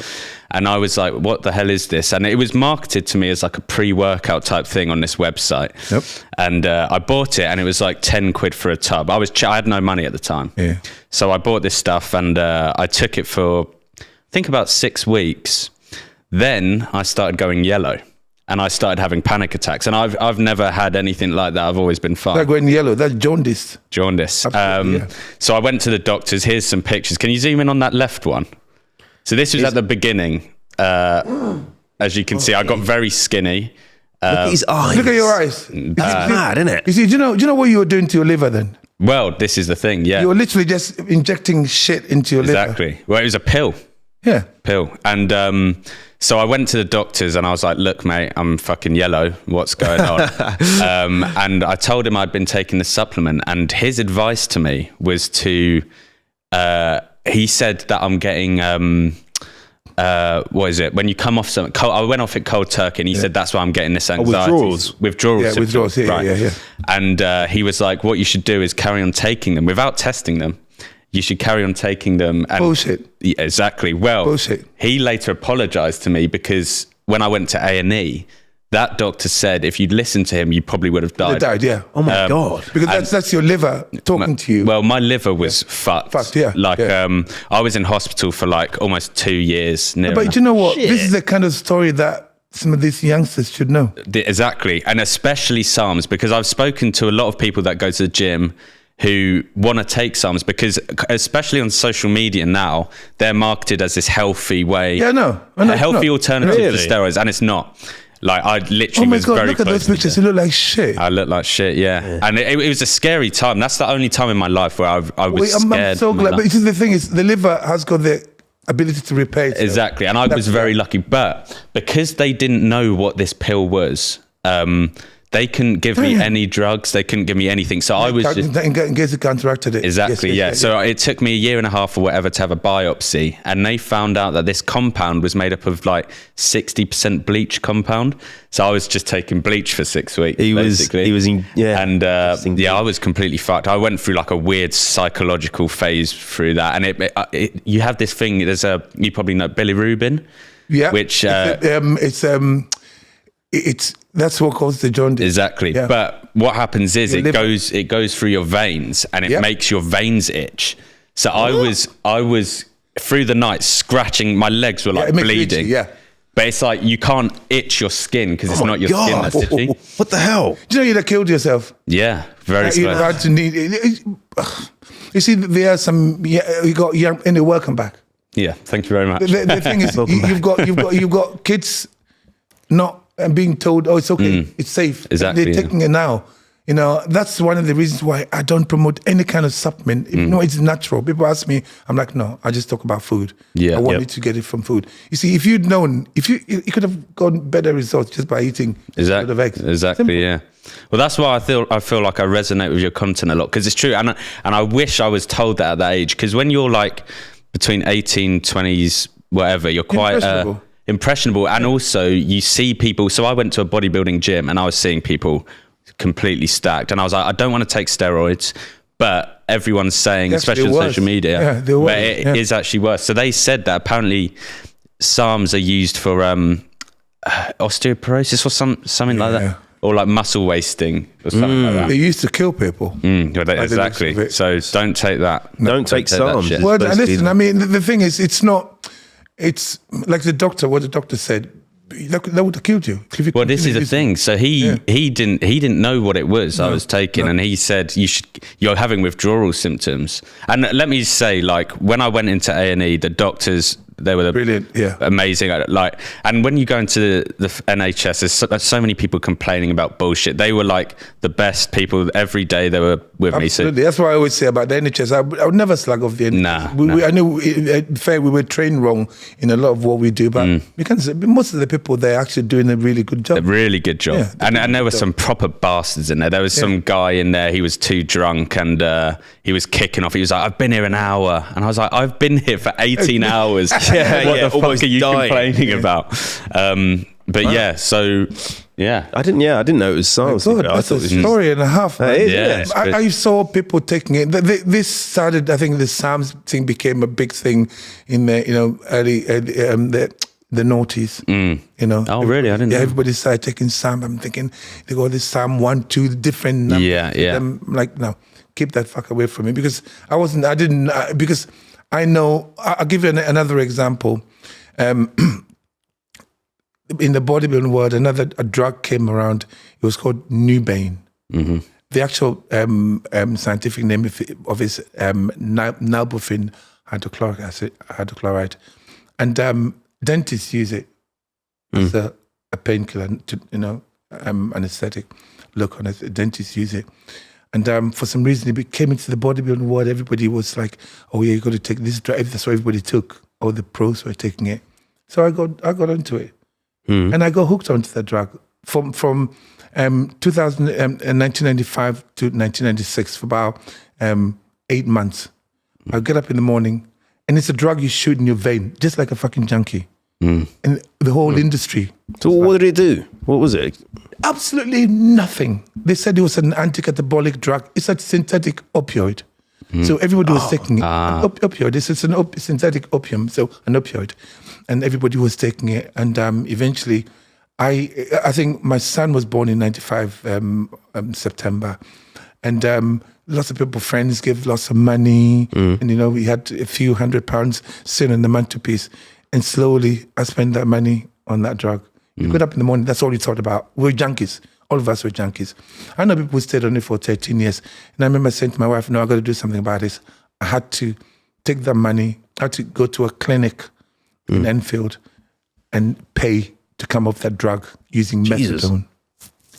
Speaker 2: And I was like, what the hell is this? And it was marketed to me as like a pre-workout type thing on this website.
Speaker 3: Yep.
Speaker 2: And I bought it, and it was like 10 quid for a tub. I had no money at the time.
Speaker 3: Yeah.
Speaker 2: So I bought this stuff, and I took it for, I think, about 6 weeks. Then I started going yellow, and I started having panic attacks. And I've never had anything like that. I've always been fine.
Speaker 3: Like going yellow, that's jaundice.
Speaker 2: Jaundice.
Speaker 3: Yeah.
Speaker 2: So I went to the doctors. Here's some pictures. Can you zoom in on that left one? So this was at the beginning. As you can see, I got very skinny.
Speaker 1: Look at his eyes.
Speaker 3: Look at your eyes.
Speaker 1: It's mad, isn't it?
Speaker 3: You see, do you know what you were doing to your liver then?
Speaker 2: Well, this is the thing, yeah.
Speaker 3: You were literally just injecting shit into your liver.
Speaker 2: Exactly. Well, it was a pill.
Speaker 3: Yeah.
Speaker 2: Pill. And so I went to the doctors, and I was like, look, mate, I'm fucking yellow. What's going on? And I told him I'd been taking the supplement, and his advice to me was to, he said that I'm getting... what is it? When you come off something cold, I went off it cold turkey, and he said that's why I'm getting this anxiety. Withdrawals.
Speaker 3: Yeah, withdrawals. Yeah,
Speaker 2: right.
Speaker 3: yeah.
Speaker 2: And he was like, what you should do is carry on taking them without testing them. You should carry on taking them. And
Speaker 3: bullshit.
Speaker 2: Yeah, exactly. Well,
Speaker 3: bullshit.
Speaker 2: He later apologized to me, because when I went to A&E, that doctor said if you'd listened to him, you probably would have died.
Speaker 3: They died, yeah.
Speaker 1: Oh my God.
Speaker 3: Because that's your liver talking to you.
Speaker 2: Well, my liver was fucked.
Speaker 3: Fucked, yeah.
Speaker 2: Like,
Speaker 3: yeah.
Speaker 2: I was in hospital for like almost 2 years.
Speaker 3: But you know what?
Speaker 1: Shit.
Speaker 3: This is the kind of story that some of these youngsters should know.
Speaker 2: Exactly. And especially SARMs, because I've spoken to a lot of people that go to the gym who want to take SARMs, because especially on social media now, they're marketed as this healthy way.
Speaker 3: Yeah, no.
Speaker 2: A healthy alternative
Speaker 1: Really?
Speaker 2: to steroids, and it's not. Like, I literally was very
Speaker 3: look at
Speaker 2: close
Speaker 3: those pictures. You look like shit.
Speaker 2: I look like shit, yeah. And it was a scary time. That's the only time in my life where I was scared.
Speaker 3: I'm so glad. But the thing is, the liver has got the ability to repair itself.
Speaker 2: Exactly. And I was very lucky. But because they didn't know what this pill was, they couldn't give me any drugs. They couldn't give me anything. So I was just...
Speaker 3: In case it counteracted it.
Speaker 2: Exactly,
Speaker 3: yes,
Speaker 2: yeah.
Speaker 3: yes,
Speaker 2: So it took me 1.5 years or whatever to have a biopsy. And they found out that this compound was made up of like 60% bleach compound. So I was just taking bleach for 6 weeks, basically. And I was completely fucked. I went through like a weird psychological phase through that. And you have this thing, you probably know bilirubin.
Speaker 3: Yeah.
Speaker 2: Which...
Speaker 3: That's what causes the jaundice.
Speaker 2: Exactly. Yeah. But what happens is it goes through your veins, and it makes your veins itch. So I was through the night scratching, my legs were like bleeding.
Speaker 3: Yeah.
Speaker 2: But it's like you can't itch your skin because it's not your skin that's itchy.
Speaker 1: What the hell?
Speaker 3: Do you know you'd have killed yourself?
Speaker 2: Yeah, very
Speaker 3: You had to need. You see, there are some. Yeah, you got young. Anyway, welcome back.
Speaker 2: Yeah, thank you very much.
Speaker 3: The thing is, you've got kids not being told, oh, it's okay, it's safe.
Speaker 2: Exactly.
Speaker 3: They're taking it now. You know, that's one of the reasons why I don't promote any kind of supplement. If, it's natural. People ask me, I'm like, no, I just talk about food.
Speaker 2: Yeah.
Speaker 3: I want you to get it from food. You see, if you'd known, you could have gotten better results just by eating a lot of eggs.
Speaker 2: Exactly,
Speaker 3: Simple.
Speaker 2: yeah. Well, that's why I feel like I resonate with your content a lot, because it's true. And I wish I was told that at that age, because when you're like between 18, 20s, whatever, you're quite... impressionable. And also you see people, so I went to a bodybuilding gym and I was seeing people completely stacked, and I was like, I don't want to take steroids, but everyone's saying, especially on social media, but it is actually worse. So they said that apparently SARMs are used for osteoporosis or something like that, or like muscle wasting or something like that.
Speaker 3: They used to kill people.
Speaker 2: Exactly. So don't take that.
Speaker 1: Don't take SARMs.
Speaker 3: Well, listen, I mean, the thing is, it's like what the doctor said, that would have killed you.
Speaker 2: Well, this is the thing. So he didn't know what it was I was taking, and he said you're having withdrawal symptoms. And let me say, like, when I went into A&E, the doctors, they were
Speaker 3: brilliant,
Speaker 2: amazing. Like, and when you go into the NHS, there's so many people complaining about bullshit. They were like the best people every day. They were with me. So
Speaker 3: that's what I always say about the NHS. I would never slag off the NHS. I know we were trained wrong in a lot of what we do, but you can say most of the people, they're actually doing a really good job.
Speaker 2: A really good job. Yeah, and there were some proper bastards in there. There was some guy in there, he was too drunk, and he was kicking off. He was like, I've been here an hour. And I was like, I've been here for 18 hours. What the fuck are you complaining about? But yeah, so yeah,
Speaker 1: I didn't know it was SARMs.
Speaker 3: That's a story and a half.
Speaker 1: I
Speaker 3: saw people taking it. This started. I think the SARMs thing became a big thing in the early the noughties.
Speaker 2: Oh, really? I didn't know.
Speaker 3: Everybody started taking SARM. I'm thinking they got this SARM 1, 2 different numbers.
Speaker 2: Yeah.
Speaker 3: I'm like, no, keep that fuck away from me because because I know. I'll give you another example. In the bodybuilding world, a drug came around. It was called Nubane.
Speaker 2: Mm-hmm.
Speaker 3: The actual scientific name of it is nalbuphine hydrochloride. And dentists use it as a painkiller, anesthetic. Look on it, dentists use it. And for some reason, it came into the bodybuilding world. Everybody was like, oh yeah, you got to take this drug. That's what everybody took. All the pros were taking it. So I got onto it. And I got hooked onto the drug from 1995 to 1996 for about 8 months. I get up in the morning, and it's a drug you shoot in your vein, just like a fucking junkie. And the whole industry.
Speaker 1: So what did it do? What was it?
Speaker 3: Absolutely nothing. They said it was an anti-catabolic drug. It's a synthetic opioid. So everybody was taking it. Opioid. It's an synthetic opium, so an opioid. And everybody was taking it. And eventually, I think my son was born in 95, September. And lots of people, friends, gave lots of money. And, we had a few £100 sitting on the mantelpiece. And slowly, I spent that money on that drug. You got up in the morning, that's all you thought about. We're junkies. All of us were junkies. I know people who stayed on it for 13 years. And I remember saying to my wife, no, I got to do something about this. I had to take that money. I had to go to a clinic in Enfield and pay to come off that drug using methadone.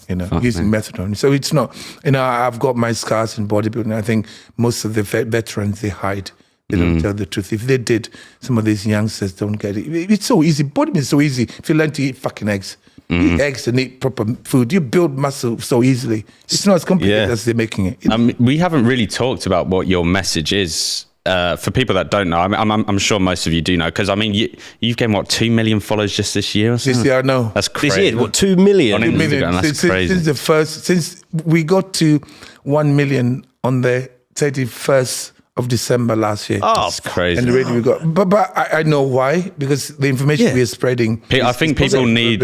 Speaker 3: Methadone. So it's not, I've got my scars in bodybuilding. I think most of the veterans, they hide. They don't tell the truth. If they did, some of these youngsters don't get it. It's so easy. Bodybuilding is so easy. If you learn to eat fucking eggs, eat eggs and eat proper food, you build muscle so easily. It's not as complicated as they're making it.
Speaker 2: We haven't really talked about what your message is. For people that don't know, I'm sure most of you do know, because you've gained 2 million followers just this year or something?
Speaker 3: This year, I know.
Speaker 2: That's crazy.
Speaker 1: This year, 2 million?
Speaker 2: On Instagram, that's crazy.
Speaker 3: Since we got to 1 million on the 31st of December last year.
Speaker 2: Oh, that's crazy.
Speaker 3: And the rate we got. But I know why, because the information we are spreading.
Speaker 2: I think people need,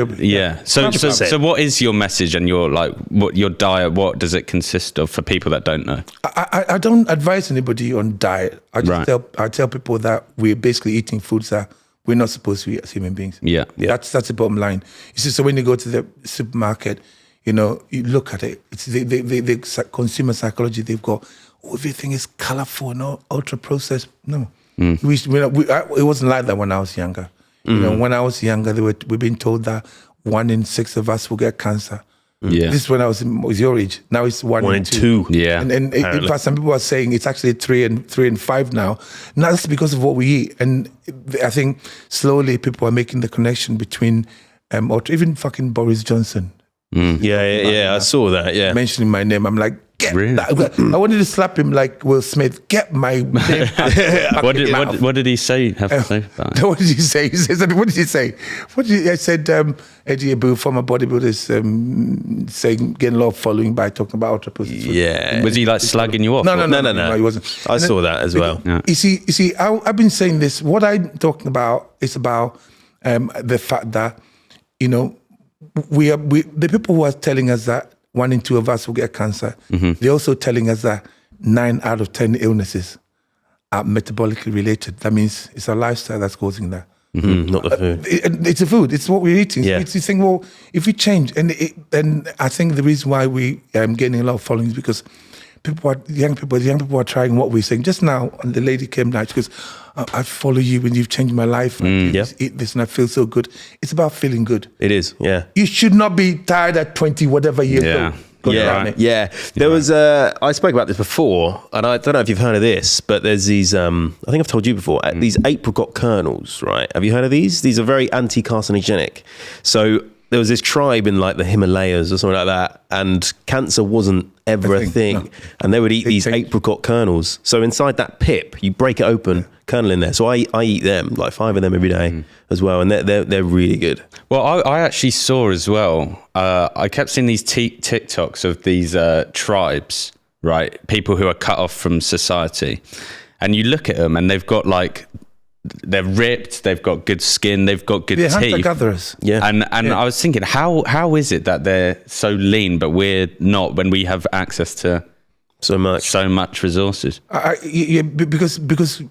Speaker 2: So what is your message and your diet? What does it consist of for people that don't know?
Speaker 3: I don't advise anybody on diet. I tell people that we're basically eating foods that we're not supposed to eat as human beings.
Speaker 2: Yeah.
Speaker 3: That's the bottom line. You see, so when you go to the supermarket, you look at it. It's the consumer psychology they've got. Everything is colorful, no ultra processed. No, it wasn't like that when I was younger. When I was younger, we've been told that 1 in 6 of us will get cancer.
Speaker 2: Yeah,
Speaker 3: this is when I was your age. Now it's 1 in 2.
Speaker 2: Yeah,
Speaker 3: and in fact, some people are saying it's actually 3 and 5 now. Now that's because of what we eat, and I think slowly people are making the connection between, or even fucking Boris Johnson.
Speaker 1: Yeah, I saw that. Yeah,
Speaker 3: mentioning my name, I'm like.
Speaker 2: Really?
Speaker 3: I wanted to slap him like Will Smith. Get my name.
Speaker 2: What did he say? Have to say about it?
Speaker 3: What did he say? What did he say? I said Eddie Abbew, former bodybuilder, saying getting a lot of following by talking about ultra processed food.
Speaker 2: Yeah. Was he like slugging you off?
Speaker 3: No, he wasn't.
Speaker 1: I saw that as well.
Speaker 3: Yeah. You see, I've been saying this. What I'm talking about is about the fact that the people who are telling us that 1 in 2 of us will get cancer. They're also telling us that 9 out of 10 illnesses are metabolically related. That means it's our lifestyle that's causing that.
Speaker 1: Not the food.
Speaker 3: It's the food. It's what we're eating.
Speaker 1: Yeah.
Speaker 3: It's you think, well, if we change, and I think the reason why we getting a lot of following is because young people are trying what we're saying. Just now, and the lady came down. She goes, "I follow you when you've changed my life. Eat this, and I feel so good." It's about feeling good.
Speaker 1: It is. Yeah.
Speaker 3: You should not be tired at 20 whatever years old.
Speaker 1: There was I spoke about this before, and I don't know if you've heard of this, but there's these I think I've told you before, these apricot kernels, right? Have you heard of these? These are very anti-carcinogenic. So there was this tribe in like the Himalayas or something like that, and cancer wasn't ever a thing. No. And they would eat these apricot kernels. So inside that pip, you break it open, kernel in there. So I eat them, like 5 of them every day as well, and they're really good.
Speaker 2: Well, I actually saw as well. I kept seeing these TikToks of these tribes, right? People who are cut off from society, and you look at them, and they've got like. They're ripped, they've got good skin, they've got good teeth.
Speaker 3: Hunter-gatherers.
Speaker 2: Yeah. And I was thinking, how is it that they're so lean, but we're not when we have access to so much resources?
Speaker 3: Because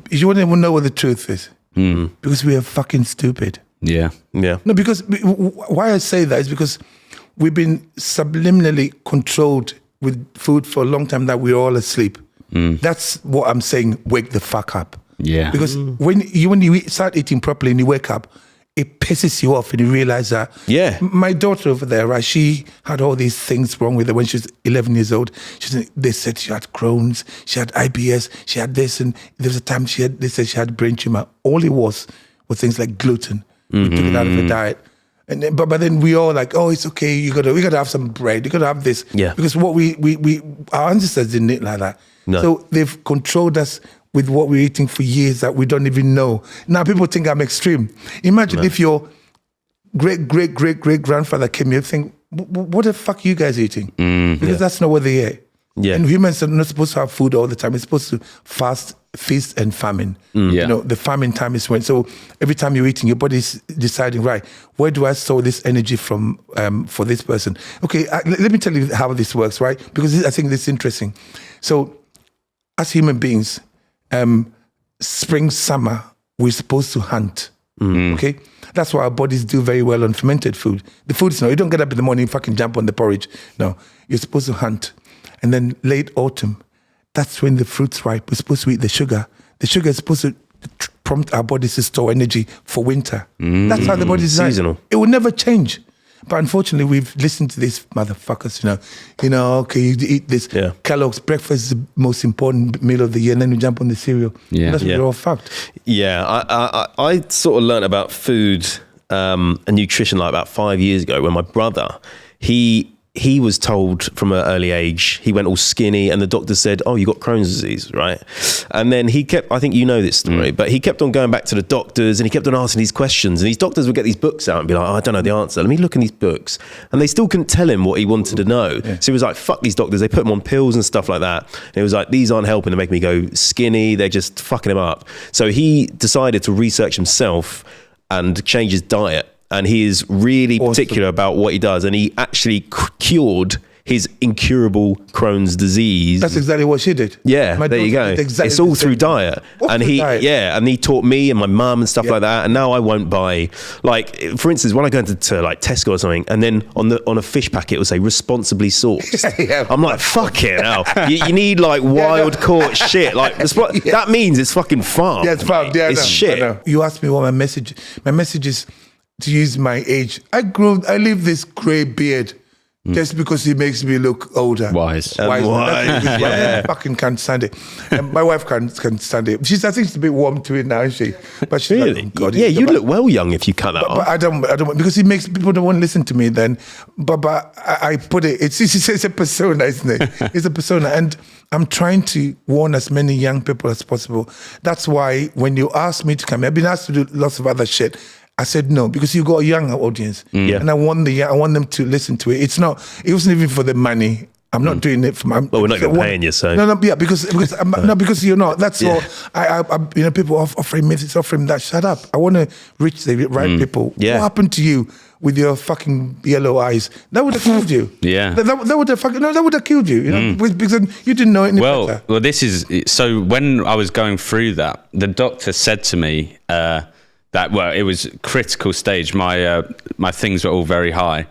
Speaker 3: you wouldn't even know what the truth is. Because we are fucking stupid.
Speaker 2: Yeah.
Speaker 3: No, because why I say that is because we've been subliminally controlled with food for a long time that we're all asleep. That's what I'm saying, wake the fuck up.
Speaker 2: Yeah.
Speaker 3: Because when you start eating properly and you wake up, it pisses you off and you realize that.
Speaker 1: Yeah.
Speaker 3: My daughter over there, right, she had all these things wrong with her when she was 11 years old. They said she had Crohn's, she had IBS, she had this, and there was a time they said she had brain tumor. All it was things like gluten. We took it out of her diet. And then, but then we all like, oh, it's okay. We gotta have some bread. You gotta have this.
Speaker 1: Yeah.
Speaker 3: Because what our ancestors didn't eat like that.
Speaker 1: No.
Speaker 3: So they've controlled us with what we're eating for years that we don't even know. Now people think I'm extreme. Imagine if your great-great-great-great-grandfather came here and think, what the fuck are you guys eating? Because that's not what they ate.
Speaker 1: Yeah.
Speaker 3: And humans are not supposed to have food all the time. It's supposed to fast, feast, and famine. You know, the famine time is when. So every time you're eating, your body's deciding, right, where do I store this energy from for this person? Okay, let me tell you how this works, right? Because I think this is interesting. So as human beings, spring, summer, we're supposed to hunt. Okay? That's why our bodies do very well on fermented food. The food's you don't get up in the morning and fucking jump on the porridge. No, you're supposed to hunt. And then late autumn, that's when the fruit's ripe. We're supposed to eat the sugar. The sugar is supposed to prompt our bodies to store energy for winter. That's how the body's designed.
Speaker 1: Seasonal.
Speaker 3: It will never change. But unfortunately, we've listened to these motherfuckers, okay, you eat this. Yeah. Kellogg's breakfast is the most important meal of the year, and then you jump on the cereal. Yeah. That's what you're all fucked.
Speaker 1: Yeah, I sort of learned about food and nutrition like about 5 years ago when my brother, he was told from an early age, he went all skinny and the doctor said, oh, you got Crohn's disease, right? And then he kept, I think you know this story, but he kept on going back to the doctors and he kept on asking these questions, and these doctors would get these books out and be like, oh, I don't know the answer. Let me look in these books. And they still couldn't tell him what he wanted to know. Yeah. So he was like, fuck these doctors. They put him on pills and stuff like that. And it was like, these aren't helping to make me go skinny. They're just fucking him up. So he decided to research himself and change his diet. And he is really particular about what he does. And he actually cured his incurable Crohn's disease.
Speaker 3: That's exactly what she did.
Speaker 1: Yeah, there you go. Exactly it's all through diet. And he taught me and my mum and stuff like that. And now I won't buy, like, for instance, when I go into like Tesco or something, and then on a fish packet it will say responsibly sourced. I'm like, fuck it now. You need like wild caught shit. Like that means it's fucking farmed.
Speaker 3: Yeah, it's farmed. Yeah,
Speaker 1: it's shit.
Speaker 3: You asked me what my message is to use my age. I leave this grey beard just because it makes me look older.
Speaker 2: Wise.
Speaker 3: I fucking can't stand it. And my wife can't stand it. I think she's a bit warm to it now, isn't she? But she's
Speaker 1: really?
Speaker 3: Like, oh God,
Speaker 1: yeah, you look well young if you cut that off.
Speaker 3: But I don't because it makes people don't want to listen to me then. But I put it, it's a persona, isn't it? It's a persona. And I'm trying to warn as many young people as possible. That's why when you asked me to come, I've been asked to do lots of other shit. I said no, because you've got a young audience, and I want them to listen to it. It wasn't even for the money. I'm not doing it for my.
Speaker 1: Well, we're not going to pay you, so
Speaker 3: no, yeah, because you're not. That's all. People offering me this, offering that. Shut up! I want to reach the right people.
Speaker 1: Yeah.
Speaker 3: What happened to you with your fucking yellow eyes? That would have killed you.
Speaker 2: Yeah,
Speaker 3: that would have killed you. You know, because you didn't know any better.
Speaker 2: Well, this is so. When I was going through that, the doctor said to me. It was critical stage. My things were all very high,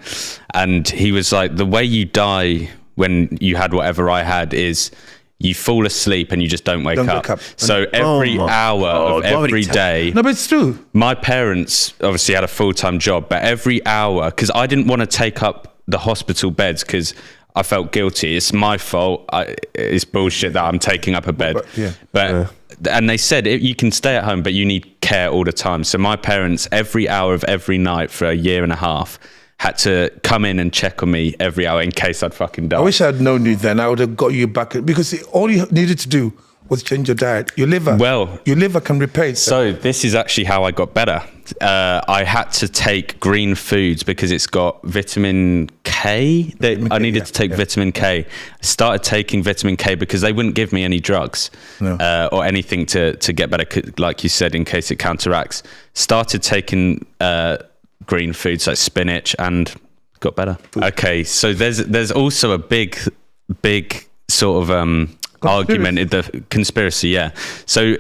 Speaker 2: and he was like, the way you die when you had whatever I had is you fall asleep and you just don't wake up. So every hour of every day.
Speaker 3: No, but it's true.
Speaker 2: My parents obviously had a full-time job, but every hour, because I didn't want to take up the hospital beds because I felt guilty. It's my fault. It's bullshit that I'm taking up a bed. But and they said you can stay at home, but you need care all the time. So my parents, every hour of every night for a year and a half, had to come in and check on me every hour in case I'd fucking die.
Speaker 3: I wish I'd known you then. I would have got you back, because all you needed to do was change your diet. Your liver can repair itself.
Speaker 2: So this is actually how I got better. I had to take green foods because it's got vitamin K. I needed to take vitamin K. I started taking vitamin K because they wouldn't give me any drugs or anything to get better, like you said, in case it counteracts. Started taking green foods like spinach and got better. Okay, so there's also a big sort of argument in the conspiracy. Yeah. So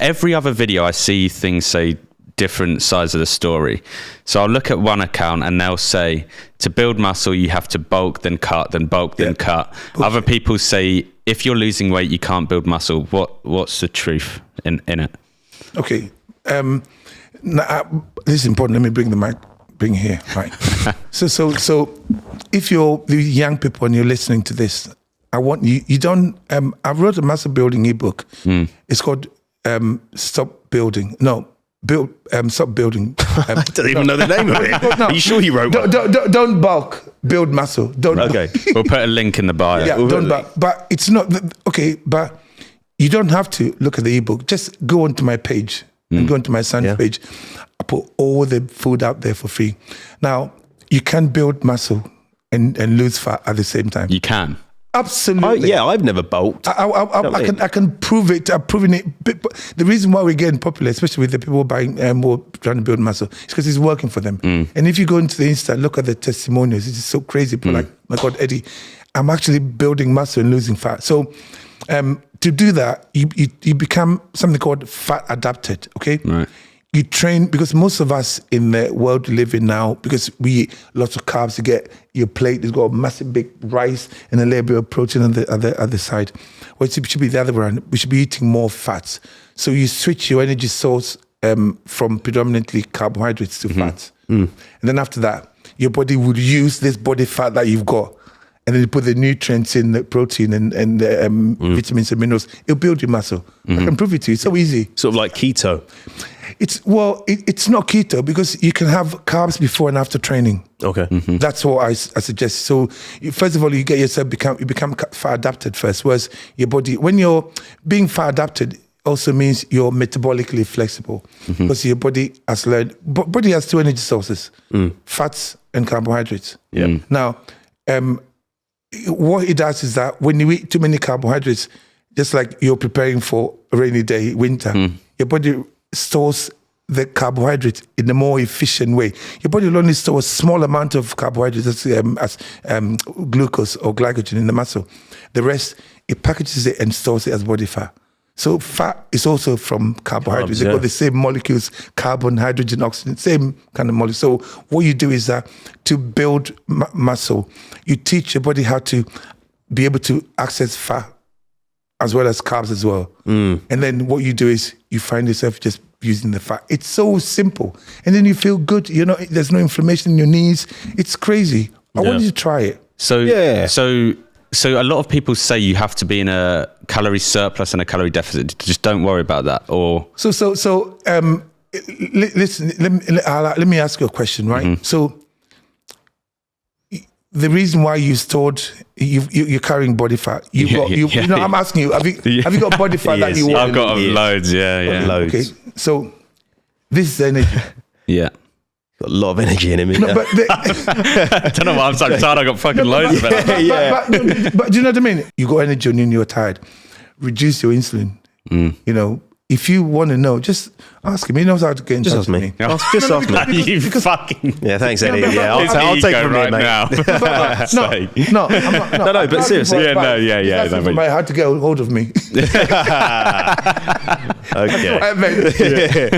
Speaker 2: every other video I see things say different sides of the story. So I'll look at one account and they'll say to build muscle you have to bulk then cut then bulk then cut. Other people say if you're losing weight you can't build muscle. What's the truth in it?
Speaker 3: Okay. This is important. Let me bring the mic. Bring here, right? So if you're the young people and you're listening to this, I want you. You don't. I wrote a muscle building ebook. It's called Stop Building. No, Stop Building.
Speaker 1: I don't even know the name of it.
Speaker 3: No.
Speaker 1: Are you sure you wrote one?
Speaker 3: Don't bulk. Build muscle. Don't.
Speaker 1: Okay.
Speaker 2: We'll put a link in the bio.
Speaker 3: Yeah. Don't bulk. But it's not okay. But you don't have to look at the ebook. Just go onto my page and go onto my son's page. I put all the food out there for free. Now, you can build muscle and lose fat at the same time.
Speaker 2: You can.
Speaker 3: Absolutely.
Speaker 1: I've never bulked.
Speaker 3: I can prove it. I've proven it. But the reason why we're getting popular, especially with the people buying more trying to build muscle, is because it's working for them. And if you go into the Insta, look at the testimonials. It's just so crazy. People like, my God, Eddie, I'm actually building muscle and losing fat. So to do that, you become something called fat adapted. Okay.
Speaker 2: Right.
Speaker 3: You train, because most of us in the world we live in now, because we eat lots of carbs, you get your plate, it's got a massive big rice and a little bit of protein on the other side. Well, it should be the other way around. We should be eating more fats. So you switch your energy source from predominantly carbohydrates to fats. And then after that, your body would use this body fat that you've got, and then you put the nutrients in, the protein and vitamins and minerals. It'll build your muscle. I can prove it to you. It's so easy.
Speaker 1: Sort of like keto.
Speaker 3: It's not keto, because you can have carbs before and after training.
Speaker 1: Okay.
Speaker 3: That's what I suggest. So first of all, you get yourself you become fat adapted first. Whereas your body, when you're being fat adapted, also means you're metabolically flexible, because your body has learned. Body has two energy sources: fats and carbohydrates.
Speaker 1: Yeah.
Speaker 3: Now, what it does is that when you eat too many carbohydrates, just like you're preparing for a rainy day, winter, your body stores the carbohydrate in a more efficient way. Your body will only store a small amount of carbohydrates as glucose or glycogen in the muscle. The rest, it packages it and stores it as body fat. So fat is also from carbohydrates. They've got the same molecules, carbon, hydrogen, oxygen, same kind of molecule. So what you do is that to build muscle, you teach your body how to be able to access fat as well as carbs as well. And then what you do is you find yourself just using the fat. It's so simple. And then you feel good. There's no inflammation in your knees. It's crazy. I want you to try it.
Speaker 2: So a lot of people say you have to be in a calorie surplus and a calorie deficit. Just don't worry about that. Or
Speaker 3: listen. Let me ask you a question, right? So the reason why you stored, you're carrying body fat. I'm asking you, have you got body fat that you want?
Speaker 2: I've got loads. Yeah.
Speaker 1: Loads.
Speaker 3: Okay, so this is energy.
Speaker 2: Yeah.
Speaker 1: Got a lot of energy in him.
Speaker 3: No, but
Speaker 2: I don't know why I'm so tired. I got fucking loads of it.
Speaker 3: But do you know what I mean? You got energy and you're tired. Reduce your insulin. If you want to know, just ask him. He knows how to get in touch with me.
Speaker 1: Just ask me.
Speaker 2: You fucking...
Speaker 1: Yeah, thanks, Eddie. I'll take from
Speaker 2: right
Speaker 1: here, mate.
Speaker 2: now.
Speaker 3: No, I'm not.
Speaker 1: No, but seriously.
Speaker 3: I had to get hold of me.
Speaker 1: Okay.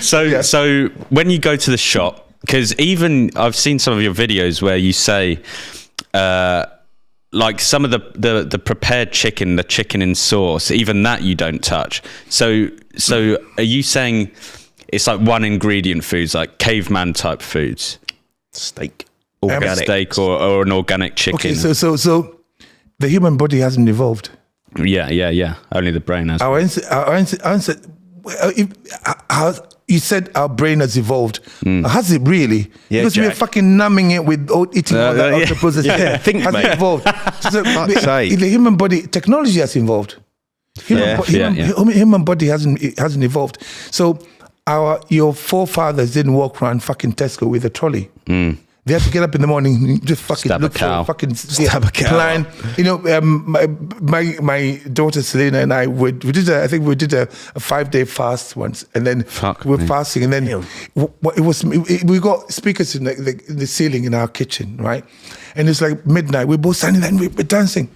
Speaker 2: So when you go to the shop, because even I've seen some of your videos where you say, like some of the prepared chicken, the chicken in sauce, even that you don't touch. So are you saying it's like one ingredient foods, like caveman type foods?
Speaker 1: Steak.
Speaker 2: Organic steak or an organic chicken.
Speaker 3: Okay, so the human body hasn't evolved.
Speaker 2: Yeah. Only the brain has.
Speaker 3: Our answer. You said our brain has evolved. Has it really?
Speaker 1: Yeah,
Speaker 3: because
Speaker 1: Jack.
Speaker 3: we're fucking numbing it with eating all that octopus.
Speaker 1: Yeah, think,
Speaker 3: has
Speaker 1: mate.
Speaker 3: it evolved? The human body, technology has evolved. Human body hasn't evolved. So your forefathers didn't walk around fucking Tesco with a trolley. They had to get up in the morning, just fucking
Speaker 2: Stab
Speaker 3: look
Speaker 2: a cow.
Speaker 3: for fucking
Speaker 1: Stab a cow.
Speaker 3: plan. You know, my daughter Selena and I we did a 5-day fast once, and then we're fasting, and then we got speakers in the ceiling in our kitchen, right? And it's like midnight. We're both standing there and we're dancing.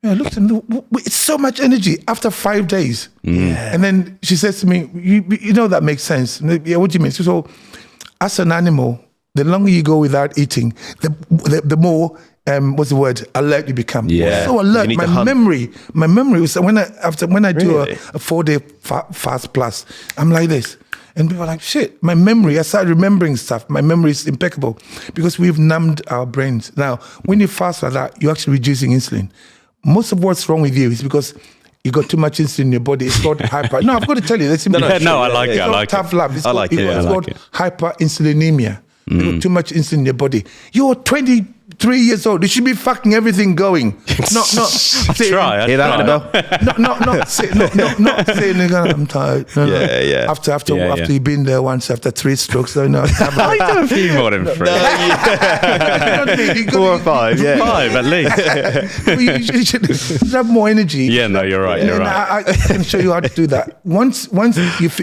Speaker 3: Yeah, look at them. It's so much energy after 5 days. And then she says to me, "You know that makes sense." Yeah, what do you mean? So, as an animal, the longer you go without eating, the more what's the word? Alert you become.
Speaker 2: Yeah.
Speaker 3: So alert. My memory was when I do a 4-day fast plus, I'm like this. And people are like, shit, my memory, I started remembering stuff. My memory is impeccable because we've numbed our brains. Now, when you fast like that, you're actually reducing insulin. Most of what's wrong with you is because you got too much insulin in your body. It's called hyper. No, I've got to tell you. That's
Speaker 2: I like it. I like
Speaker 3: tough
Speaker 2: it.
Speaker 3: lab. It's called
Speaker 2: it.
Speaker 3: hyperinsulinemia. You got too much insulin in your body. You're 23 years old. You should be fucking everything going. Not
Speaker 2: try.
Speaker 1: Hear that, Annabelle?
Speaker 3: Not saying I'm tired. No. After you've been there once, after 3 strokes, no.
Speaker 2: I do a few more than 3.
Speaker 1: 4 or 5, yeah.
Speaker 2: 5 at least.
Speaker 3: You should have more energy.
Speaker 2: Yeah, no, you're right. You're right.
Speaker 3: I can show you how to do that. Once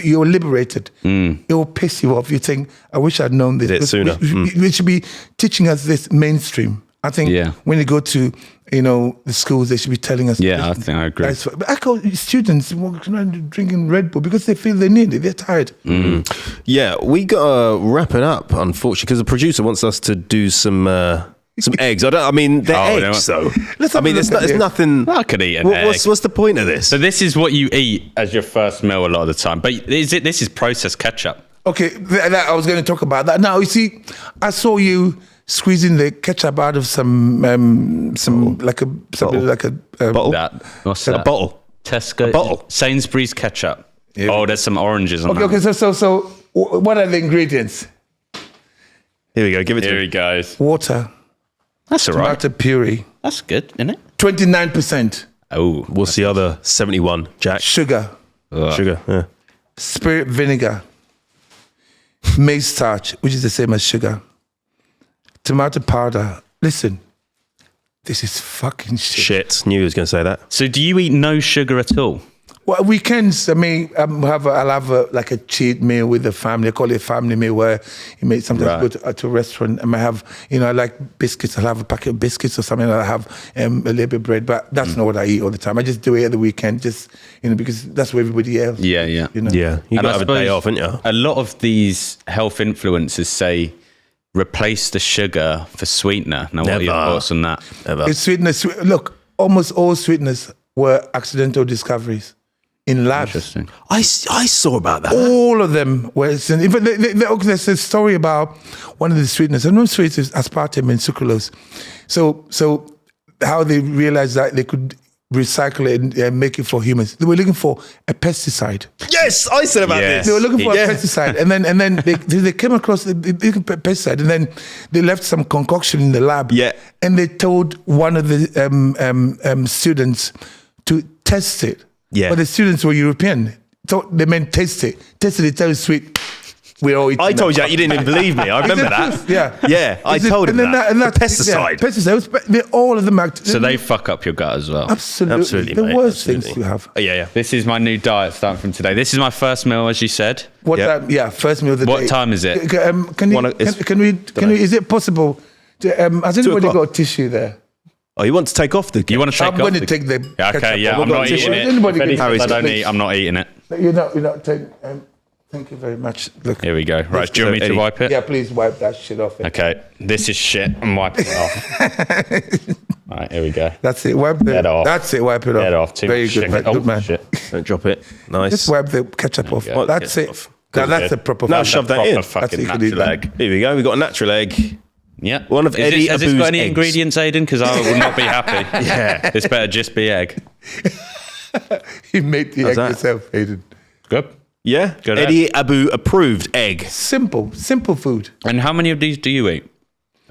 Speaker 3: you're liberated, it will piss you off. You think, I wish I'd known this.
Speaker 1: Did it sooner.
Speaker 3: We should be teaching us this mainstream. I think when you go to the schools, they should be telling us.
Speaker 2: Yeah, I think I agree.
Speaker 3: But I call students drinking Red Bull because they feel they need it. They're tired.
Speaker 1: Yeah, we got to wrap it up, unfortunately, because the producer wants us to do some eggs. They're eggs, though. There's nothing.
Speaker 2: I could eat an egg.
Speaker 1: What's the point of this?
Speaker 2: So this is what you eat as your first meal a lot of the time. But this is processed ketchup.
Speaker 3: Okay, I was going to talk about that. Now, you see, I saw you squeezing the ketchup out of some bottle.
Speaker 2: What's that?
Speaker 1: A bottle.
Speaker 2: Tesco.
Speaker 1: A bottle.
Speaker 2: Sainsbury's ketchup. Yeah. Oh, there's some oranges on that.
Speaker 3: Okay, so what are the ingredients?
Speaker 1: Here we go. Give it to me.
Speaker 2: Here he goes.
Speaker 3: Water.
Speaker 2: That's all right.
Speaker 3: Tomato puree.
Speaker 2: That's good, isn't it?
Speaker 3: 29%.
Speaker 2: Oh.
Speaker 1: What's the other 71, Jack?
Speaker 3: Sugar.
Speaker 1: Sugar, yeah.
Speaker 3: Spirit vinegar. Maize starch, which is the same as sugar. Tomato powder. Listen, this is fucking shit.
Speaker 1: Knew he was going to say that.
Speaker 2: So do you eat no sugar at all?
Speaker 3: Well, weekends, I mean, I'll have a cheat meal with the family. I call it a family meal where you may sometimes go to a restaurant and I have, I like biscuits. I'll have a packet of biscuits or something. I'll have a little bit of bread, but that's not what I eat all the time. I just do it at the weekend, just, because that's where everybody else.
Speaker 2: Yeah.
Speaker 1: Yeah, you got to have a day off, haven't you?
Speaker 2: A lot of these health influencers say replace the sugar for sweetener. Now, what are your thoughts on that?
Speaker 3: It's sweetness. Look, almost all sweeteners were accidental discoveries in labs.
Speaker 2: Interesting.
Speaker 1: I saw about that.
Speaker 3: All of them were. There's a story about one of the sweeteners. I know sweets is aspartame and sucralose. So how they realized that they could recycle it and make it for humans. They were looking for a pesticide.
Speaker 1: Yes, I said about this.
Speaker 3: They were looking for a pesticide, and then they came across the pesticide, and then they left some concoction in the lab.
Speaker 1: Yeah,
Speaker 3: and they told one of the students to test it.
Speaker 1: Yeah,
Speaker 3: but the students were European, so they meant taste it. Tasted it, tell sweet. We're all eating.
Speaker 1: I told you that. You didn't even believe me. I remember that.
Speaker 3: Yeah.
Speaker 1: I told him that. And that's pesticide.
Speaker 3: Yeah, pesticide. All of them act.
Speaker 2: So they fuck up your gut as well.
Speaker 3: Absolutely. The worst things you have.
Speaker 1: Yeah.
Speaker 2: This is my new diet starting from today. This is my first meal, as you said.
Speaker 3: What time? Yeah, first meal of the day.
Speaker 2: What time is it?
Speaker 3: Can we? Is it possible? Has anybody got a tissue there?
Speaker 1: Oh, you want to take off the?
Speaker 2: You want to take off?
Speaker 3: I'm going to take the.
Speaker 2: Okay, yeah, I'm not eating it. I don't eat. I'm not eating it.
Speaker 3: You're not taking. Thank you very much. Look,
Speaker 2: here we go. Right, do you want me to wipe it?
Speaker 3: Yeah, please wipe that shit off.
Speaker 2: Okay, this is shit. I'm wiping it off. All right, here we go.
Speaker 3: That's it. Wipe it off. That's it. Wipe it off.
Speaker 2: Get off.
Speaker 3: Very good, man. Good man.
Speaker 2: Shit.
Speaker 1: Don't drop it. Nice.
Speaker 3: Just wipe the ketchup off. Well, that's it. That's a proper.
Speaker 1: Now shove that in.
Speaker 2: Fucking natural egg.
Speaker 1: Here we go. We got a natural egg.
Speaker 2: Yeah.
Speaker 1: One of Eddie
Speaker 2: Has this got any
Speaker 1: Abbew's
Speaker 2: ingredients, Aidan? Because I will not be happy.
Speaker 1: Yeah.
Speaker 2: This better just be egg.
Speaker 3: You made the egg yourself, Aidan.
Speaker 2: Good.
Speaker 1: Yeah.
Speaker 2: Good
Speaker 1: Eddie Abbew approved egg.
Speaker 3: Simple food.
Speaker 2: And how many of these do you eat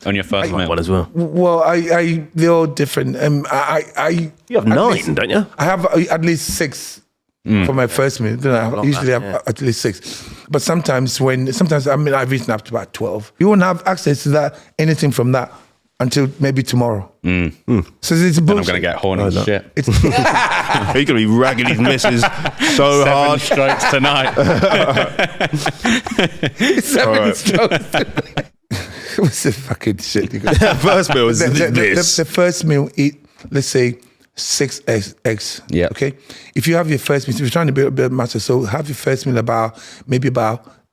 Speaker 2: on your first meal?
Speaker 1: One as well.
Speaker 3: Well, they're all different.
Speaker 1: You have 9, don't you?
Speaker 3: I have at least 6 for my first meal. Then I usually have at least 6. But sometimes I've eaten up to about 12. You won't have access to that, anything from that, until maybe tomorrow. So it's bullshit.
Speaker 2: And I'm going to get horny as shit.
Speaker 1: You're going to be ragging his missus so
Speaker 2: 7
Speaker 1: hard.
Speaker 2: strokes tonight.
Speaker 3: 7 strokes. What's the fucking shit?
Speaker 1: First meal is this.
Speaker 3: The first meal, eat, let's say, 6 eggs.
Speaker 2: Yeah.
Speaker 3: Okay. If you have your first meal, if you're trying to build muscle, so have your first meal about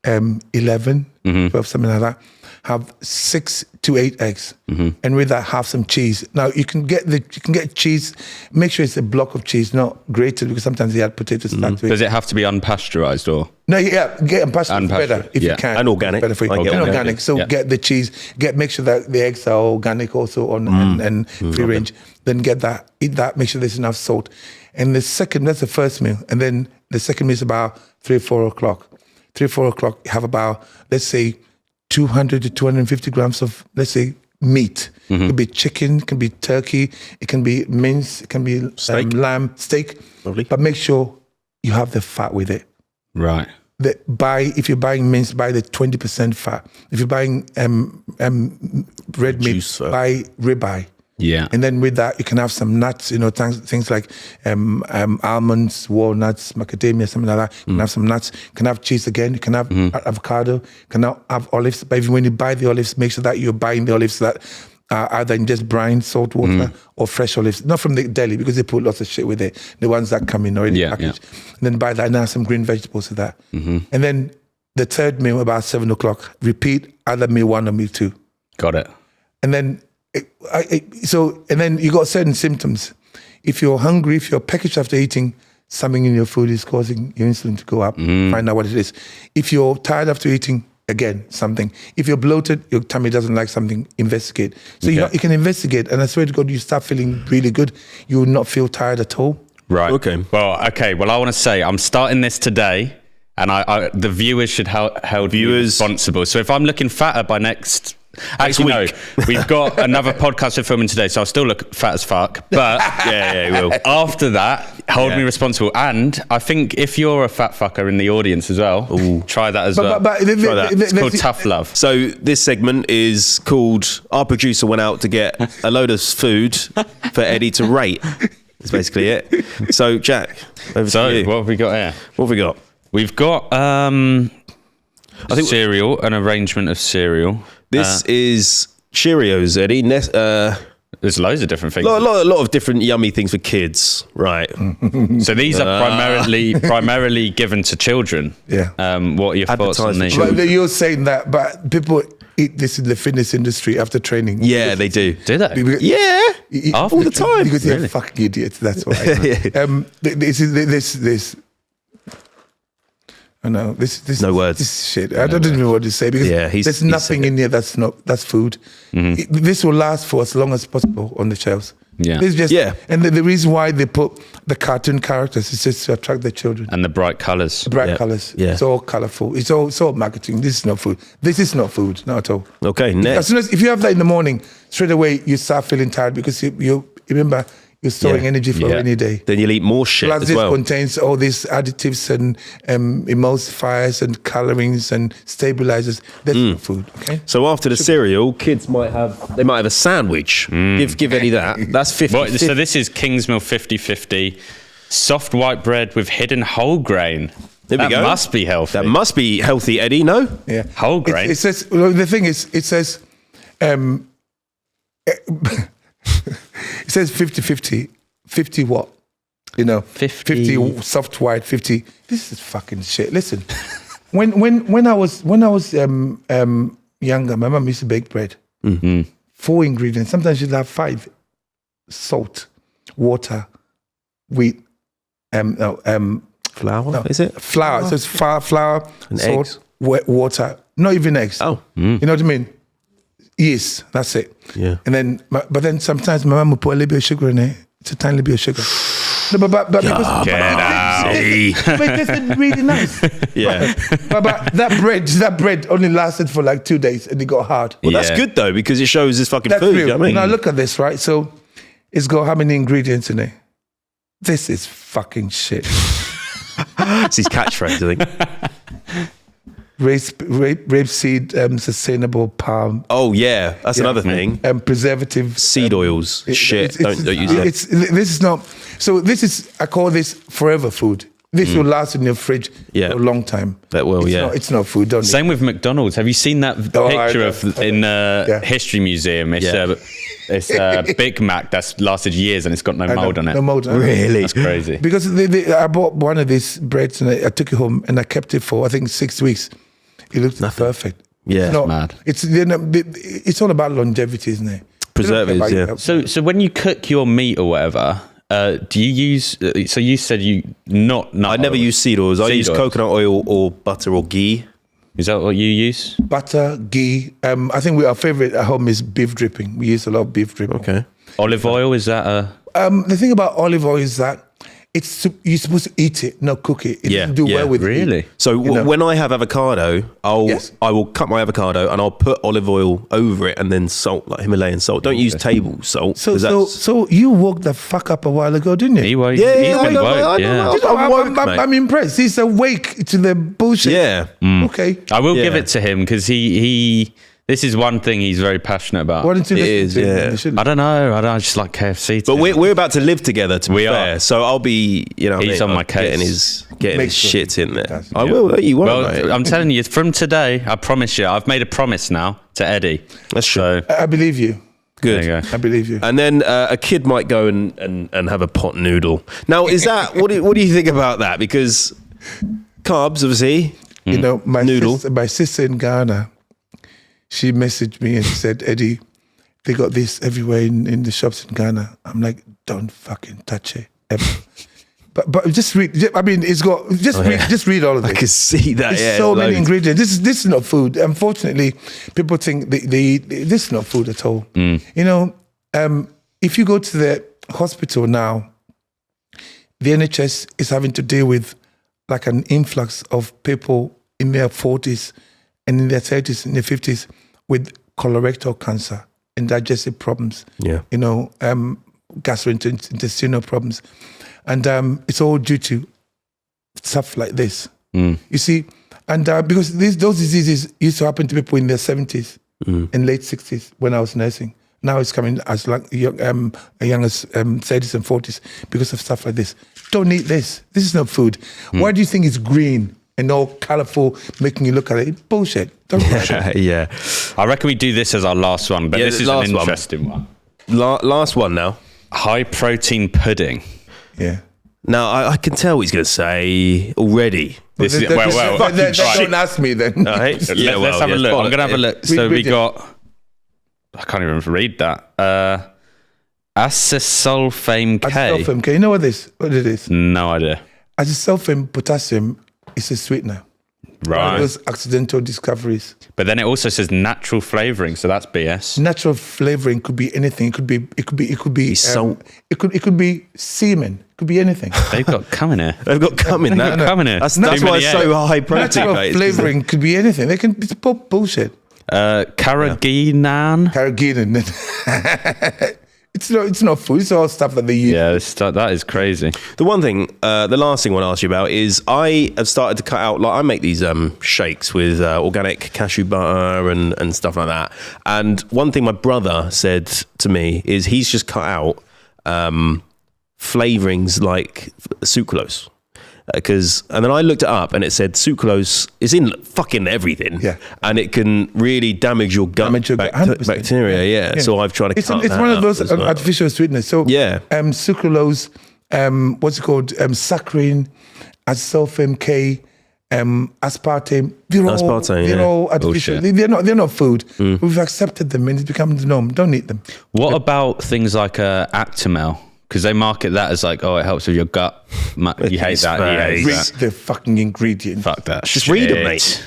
Speaker 3: 11, 12, something like that. Have 6 to 8 eggs, and with that, have some cheese. Now you can get cheese. Make sure it's a block of cheese, not grated, because sometimes they add potato starch to it.
Speaker 2: Does it have to be unpasteurized or?
Speaker 3: No, get unpasteurized better if you can.
Speaker 1: And organic.
Speaker 3: Better for you.
Speaker 1: Organic.
Speaker 3: And organic. So get the cheese. Make sure that the eggs are organic also and free range. Then eat that. Make sure there's enough salt. And that's the first meal. And then the second meal is about 3 or 4 o'clock. 3 or 4 o'clock, you have about, let's say, 200 to 250 grams of, let's say, meat. It could be chicken, it can be turkey, it can be mince, it can be lamb, steak.
Speaker 1: Lovely.
Speaker 3: But make sure you have the fat with it.
Speaker 2: Right.
Speaker 3: If you're buying mince, buy the 20% fat. If you're buying red meat, buy ribeye.
Speaker 2: Yeah.
Speaker 3: And then with that, you can have some nuts, things like almonds, walnuts, macadamia, something like that. You can have some nuts. You can have cheese again. You can have avocado. You can have olives. But even when you buy the olives, make sure that you're buying the olives that are either in just brine, salt water, or fresh olives. Not from the deli, because they put lots of shit with it. The ones that come in already packaged. And then buy that and have some green vegetables with that. And then the third meal, about 7 o'clock, repeat either meal 1 or meal 2.
Speaker 2: Got it.
Speaker 3: And then and then you got certain symptoms. If you're hungry, if you're packaged after eating, something in your food is causing your insulin to go up. Find out what it is. If you're tired after eating, again, something. If you're bloated, your tummy doesn't like something, investigate. So you can investigate, and I swear to God, you start feeling really good. You will not feel tired at all.
Speaker 2: Right.
Speaker 1: Okay.
Speaker 2: Well, I want to say I'm starting this today, and the viewers should hold me responsible. So if I'm looking fatter by next week. No, we've got another podcast we're filming today, so I'll still look fat as fuck. But
Speaker 1: yeah, you will.
Speaker 2: After that, hold me responsible. And I think if you're a fat fucker in the audience as well, try that as well. Try that. It's called Tough Love.
Speaker 1: So this segment is called Our Producer Went Out to Get a Load of Food for Eddie to Rate. That's basically it. So Jack, over to you.
Speaker 2: What have we got here?
Speaker 1: What have we got?
Speaker 2: We've got I think cereal, an arrangement of cereal.
Speaker 1: This is Cheerios, Eddie.
Speaker 2: There's loads of different things.
Speaker 1: A lot of different yummy things for kids, right?
Speaker 2: So these are primarily given to children.
Speaker 3: Yeah.
Speaker 2: What are your thoughts on these?
Speaker 3: Well, you're saying that, but people eat this in the fitness industry after training.
Speaker 1: Yeah, they do.
Speaker 2: Do they?
Speaker 1: All the time.
Speaker 3: Because they're fucking idiots. That's why. This. I know this.
Speaker 1: No words.
Speaker 3: This shit. I don't even know what to say because there's nothing in here that's food. This will last for as long as possible on the shelves.
Speaker 2: Yeah.
Speaker 3: It's just, and the reason why they put the cartoon characters is just to attract the children.
Speaker 2: And the bright colours.
Speaker 3: Colours. Yeah. It's all colourful. It's all marketing. This is not food. This is not food. Not at all.
Speaker 1: Okay. Next.
Speaker 3: As soon as if you have that in the morning, straight away you start feeling tired because you remember. You're storing energy for a rainy day.
Speaker 1: Then you'll eat more shit
Speaker 3: Plus
Speaker 1: as well.
Speaker 3: This contains all these additives and emulsifiers and colorings and stabilizers. That's not food, okay?
Speaker 1: So after the cereal, kids might have a sandwich. Give Eddie that. That's 50.
Speaker 2: So this is Kingsmill 50/50, soft white bread with hidden whole grain.
Speaker 1: There we go.
Speaker 2: That must be healthy.
Speaker 1: That must be healthy, Eddie, no?
Speaker 3: Yeah.
Speaker 2: Whole grain.
Speaker 3: It says, the thing is, it says, it says 50/50. 50 what? 50 soft white, 50. This is fucking shit. Listen, when I was younger, my mum used to bake bread. 4 ingredients. Sometimes she'd have 5: salt, water, wheat,
Speaker 1: flour. No, is it
Speaker 3: flour? So it's flour,
Speaker 1: and
Speaker 3: salt, water. Not even eggs.
Speaker 1: Oh,
Speaker 3: you know what I mean? Yes, that's it.
Speaker 1: Yeah.
Speaker 3: And then, but then sometimes my mum will put a little bit of sugar in it. It's a tiny little bit of sugar. No, but because it tasted really nice.
Speaker 1: Yeah.
Speaker 3: But that bread only lasted for like 2 days and it got hard.
Speaker 1: Well, that's good though, because it shows it's fucking
Speaker 3: That's
Speaker 1: food.
Speaker 3: real.
Speaker 1: You know what I mean?
Speaker 3: Now look at this, right? So it's got how many ingredients in it? This is fucking shit.
Speaker 1: It's his catchphrase, I think.
Speaker 3: Rapeseed, sustainable palm.
Speaker 1: Oh yeah, that's another thing.
Speaker 3: Preservative.
Speaker 1: Seed oils. Shit, don't use that.
Speaker 3: This is not. So this is, I call this forever food. This will last in your fridge for a long time.
Speaker 1: That will,
Speaker 3: It's not food, don't
Speaker 2: Same with McDonald's. Have you seen that picture in History Museum? It's a Big Mac that's lasted years and it's got no mold on it.
Speaker 3: No mold.
Speaker 1: Really?
Speaker 2: That's crazy.
Speaker 3: Because I bought one of these breads and I took it home and I kept it for, I think, 6 weeks. It looks perfect.
Speaker 1: Yeah,
Speaker 3: it's not,
Speaker 2: mad.
Speaker 3: It's all about longevity, isn't it?
Speaker 1: Preservatives, yeah.
Speaker 2: So when you cook your meat or whatever, do you use? So you said you not.
Speaker 1: I never use seed oils. I use coconut oil or butter or ghee.
Speaker 2: Is that what you use?
Speaker 3: Butter, ghee. I think our favorite at home is beef dripping. We use a lot of beef dripping.
Speaker 1: Okay.
Speaker 2: Olive oil, is that a?
Speaker 3: The thing about olive oil is that you're supposed to eat it, not cook it. It doesn't do well with
Speaker 2: really.
Speaker 1: So when I have avocado, I will cut my avocado and I'll put olive oil over it and then salt, like Himalayan salt. Don't use table salt.
Speaker 3: So you woke the fuck up a while ago, didn't you?
Speaker 2: He woke.
Speaker 3: I'm impressed. He's awake to the bullshit.
Speaker 1: Yeah.
Speaker 3: Okay.
Speaker 2: I will give it to him because he this is one thing he's very passionate about.
Speaker 3: Why don't you listen to him?
Speaker 2: I don't know. I just like KFC.
Speaker 1: But we're about to live together, to be fair. So I'll be,
Speaker 2: he's on my case.
Speaker 1: Getting his shit in there. I will. You won't, mate.
Speaker 2: I'm telling you, from today, I promise you, I've made a promise now to Eddie.
Speaker 1: That's true.
Speaker 3: I believe you.
Speaker 1: Good.
Speaker 2: There you go.
Speaker 3: I believe you.
Speaker 1: And then a kid might go and have a pot noodle. Now, is that what do you think about that? Because carbs, obviously.
Speaker 3: My sister in Ghana, she messaged me and she said, Eddie, they got this everywhere in the shops in Ghana. I'm like, don't fucking touch it ever. But just read. I mean, it's got just read all of this.
Speaker 1: I can see that.
Speaker 3: There's so many ingredients. This is not food. Unfortunately, people think this is not food at all. If you go to the hospital now, the NHS is having to deal with like an influx of people in their 40s and in their 30s and their 50s with colorectal cancer and digestive problems. Yeah. Gastrointestinal problems. And it's all due to stuff like this. You see, and because those diseases used to happen to people in their 70s and late 60s when I was nursing. Now it's coming as young as 30s and 40s because of stuff like this. Don't eat this. This is not food. Why do you think it's green and all colourful, making you look at it? Bullshit. Don't rush it.
Speaker 2: Yeah. I reckon we do this as our last one, but this is an interesting one.
Speaker 1: Last one now.
Speaker 2: High protein pudding.
Speaker 3: Yeah.
Speaker 1: Now, I can tell what he's going to say already.
Speaker 3: Don't ask me then.
Speaker 2: Let's have a look. I'm going to have a look. So we got... I can't even read that. Acesulfame K.
Speaker 3: Acesulfame K. You know what it is?
Speaker 2: No idea.
Speaker 3: Acesulfame potassium is a sweetener.
Speaker 2: Right.
Speaker 3: Those accidental discoveries.
Speaker 2: But then it also says natural flavoring, so that's BS.
Speaker 3: Natural flavoring could be anything. It could be
Speaker 1: salt.
Speaker 3: It could be semen. It could be anything.
Speaker 2: They've got cum in here.
Speaker 1: They've got cum in there. That's why it's so high protein.
Speaker 3: Natural flavoring could be anything. It's bullshit.
Speaker 2: Carrageenan.
Speaker 3: It's not food. It's all stuff that they use.
Speaker 2: Yeah, that is crazy.
Speaker 1: The one thing, the last thing I want to ask you about is I have started to cut out. Like I make these shakes with organic cashew butter and stuff like that. And one thing my brother said to me is he's just cut out flavorings like sucralose. And then I looked it up and it said sucralose is in fucking everything, and it can really damage your gut bacteria. Yeah. So I've tried to cut
Speaker 3: it's one of those artificial sweeteners. So sucralose, what's it called? Saccharin, acesulfame K, aspartame. They're all artificial. They're not food. We've accepted them and it's become the norm. Don't eat them.
Speaker 2: What about things like Actimel? Because they market that as like, it helps with your gut. You hate that.
Speaker 3: Read the fucking ingredient.
Speaker 2: Fuck that.
Speaker 1: Just read them, mate.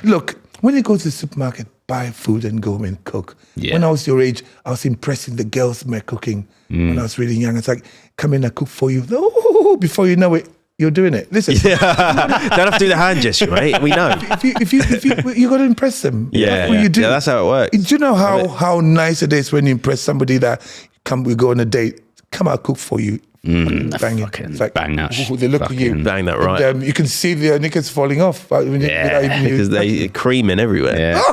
Speaker 3: Look, when you go to the supermarket, buy food and go home and cook.
Speaker 2: Yeah.
Speaker 3: When I was your age, I was impressing the girls my cooking. When I was really young, it's like, come in, I cook for you. Oh, before you know it, you're doing it. Listen,
Speaker 1: Don't have to do the hand gesture, mate. We know.
Speaker 3: if you got to impress them.
Speaker 1: Yeah,
Speaker 3: that's what you do.
Speaker 1: Yeah, that's how it works.
Speaker 3: Do you know how nice it is when you impress somebody that we go on a date, come out, cook for you. Bang it. It's like,
Speaker 2: bang that.
Speaker 3: They look at you.
Speaker 1: Bang that right.
Speaker 3: And, you can see the knickers falling off.
Speaker 1: Because they're creaming everywhere.
Speaker 2: Yeah.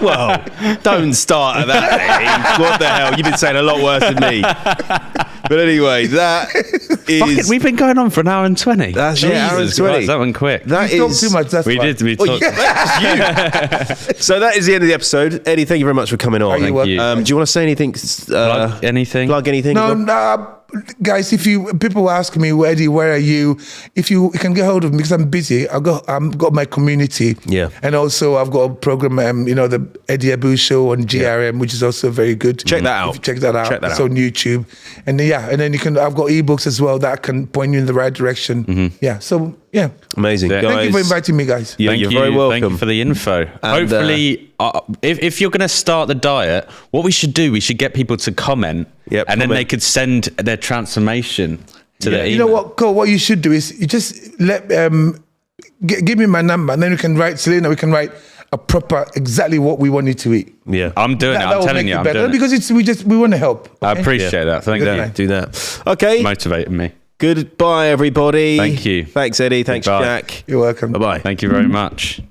Speaker 1: Well, don't start at that. What the hell? You've been saying a lot worse than me. But anyway, that is...
Speaker 2: We've been going on for an hour and 20.
Speaker 1: That's
Speaker 2: hour and 20. That went quick.
Speaker 1: That
Speaker 3: you
Speaker 1: is...
Speaker 3: talk too much, that's
Speaker 2: we
Speaker 3: fine.
Speaker 2: did. We talked.
Speaker 1: So that is the end of the episode. Eddie, thank you very much for coming on.
Speaker 2: Thank you.
Speaker 1: Do you want to say anything?
Speaker 2: Plug anything?
Speaker 1: Plug anything?
Speaker 3: No, guys, people ask me, Eddie, where are you? If you can get hold of me, because I'm busy, I've got my community.
Speaker 1: Yeah.
Speaker 3: And also I've got a program, the Eddie Abbew show on GRM, which is also very good.
Speaker 1: Check that out.
Speaker 3: Check that out. It's on YouTube. And then I've got ebooks as well that can point you in the right direction. Yeah. So yeah.
Speaker 1: Amazing.
Speaker 2: Yeah.
Speaker 1: Guys,
Speaker 3: thank you for inviting me, guys.
Speaker 1: You're very welcome.
Speaker 2: Thank you for the info. And, hopefully, if you're going to start the diet, what we should do, we should get people to comment, and then they could send their transformation to the email.
Speaker 3: You know what, Cole, what you should do is you just give me my number, and then we can write, Selena, we can write a proper, exactly what we want you to eat.
Speaker 1: Yeah.
Speaker 2: I'm doing it. I'm telling you, I'm doing it.
Speaker 3: Because we want to help. Okay?
Speaker 2: I appreciate that. Thank you.
Speaker 1: Do that. Okay.
Speaker 2: Motivating me.
Speaker 1: Goodbye, everybody.
Speaker 2: Thank you.
Speaker 1: Thanks, Eddie. Thanks,
Speaker 2: Goodbye.
Speaker 1: Jack.
Speaker 3: You're welcome.
Speaker 1: Bye-bye.
Speaker 2: Thank you very much.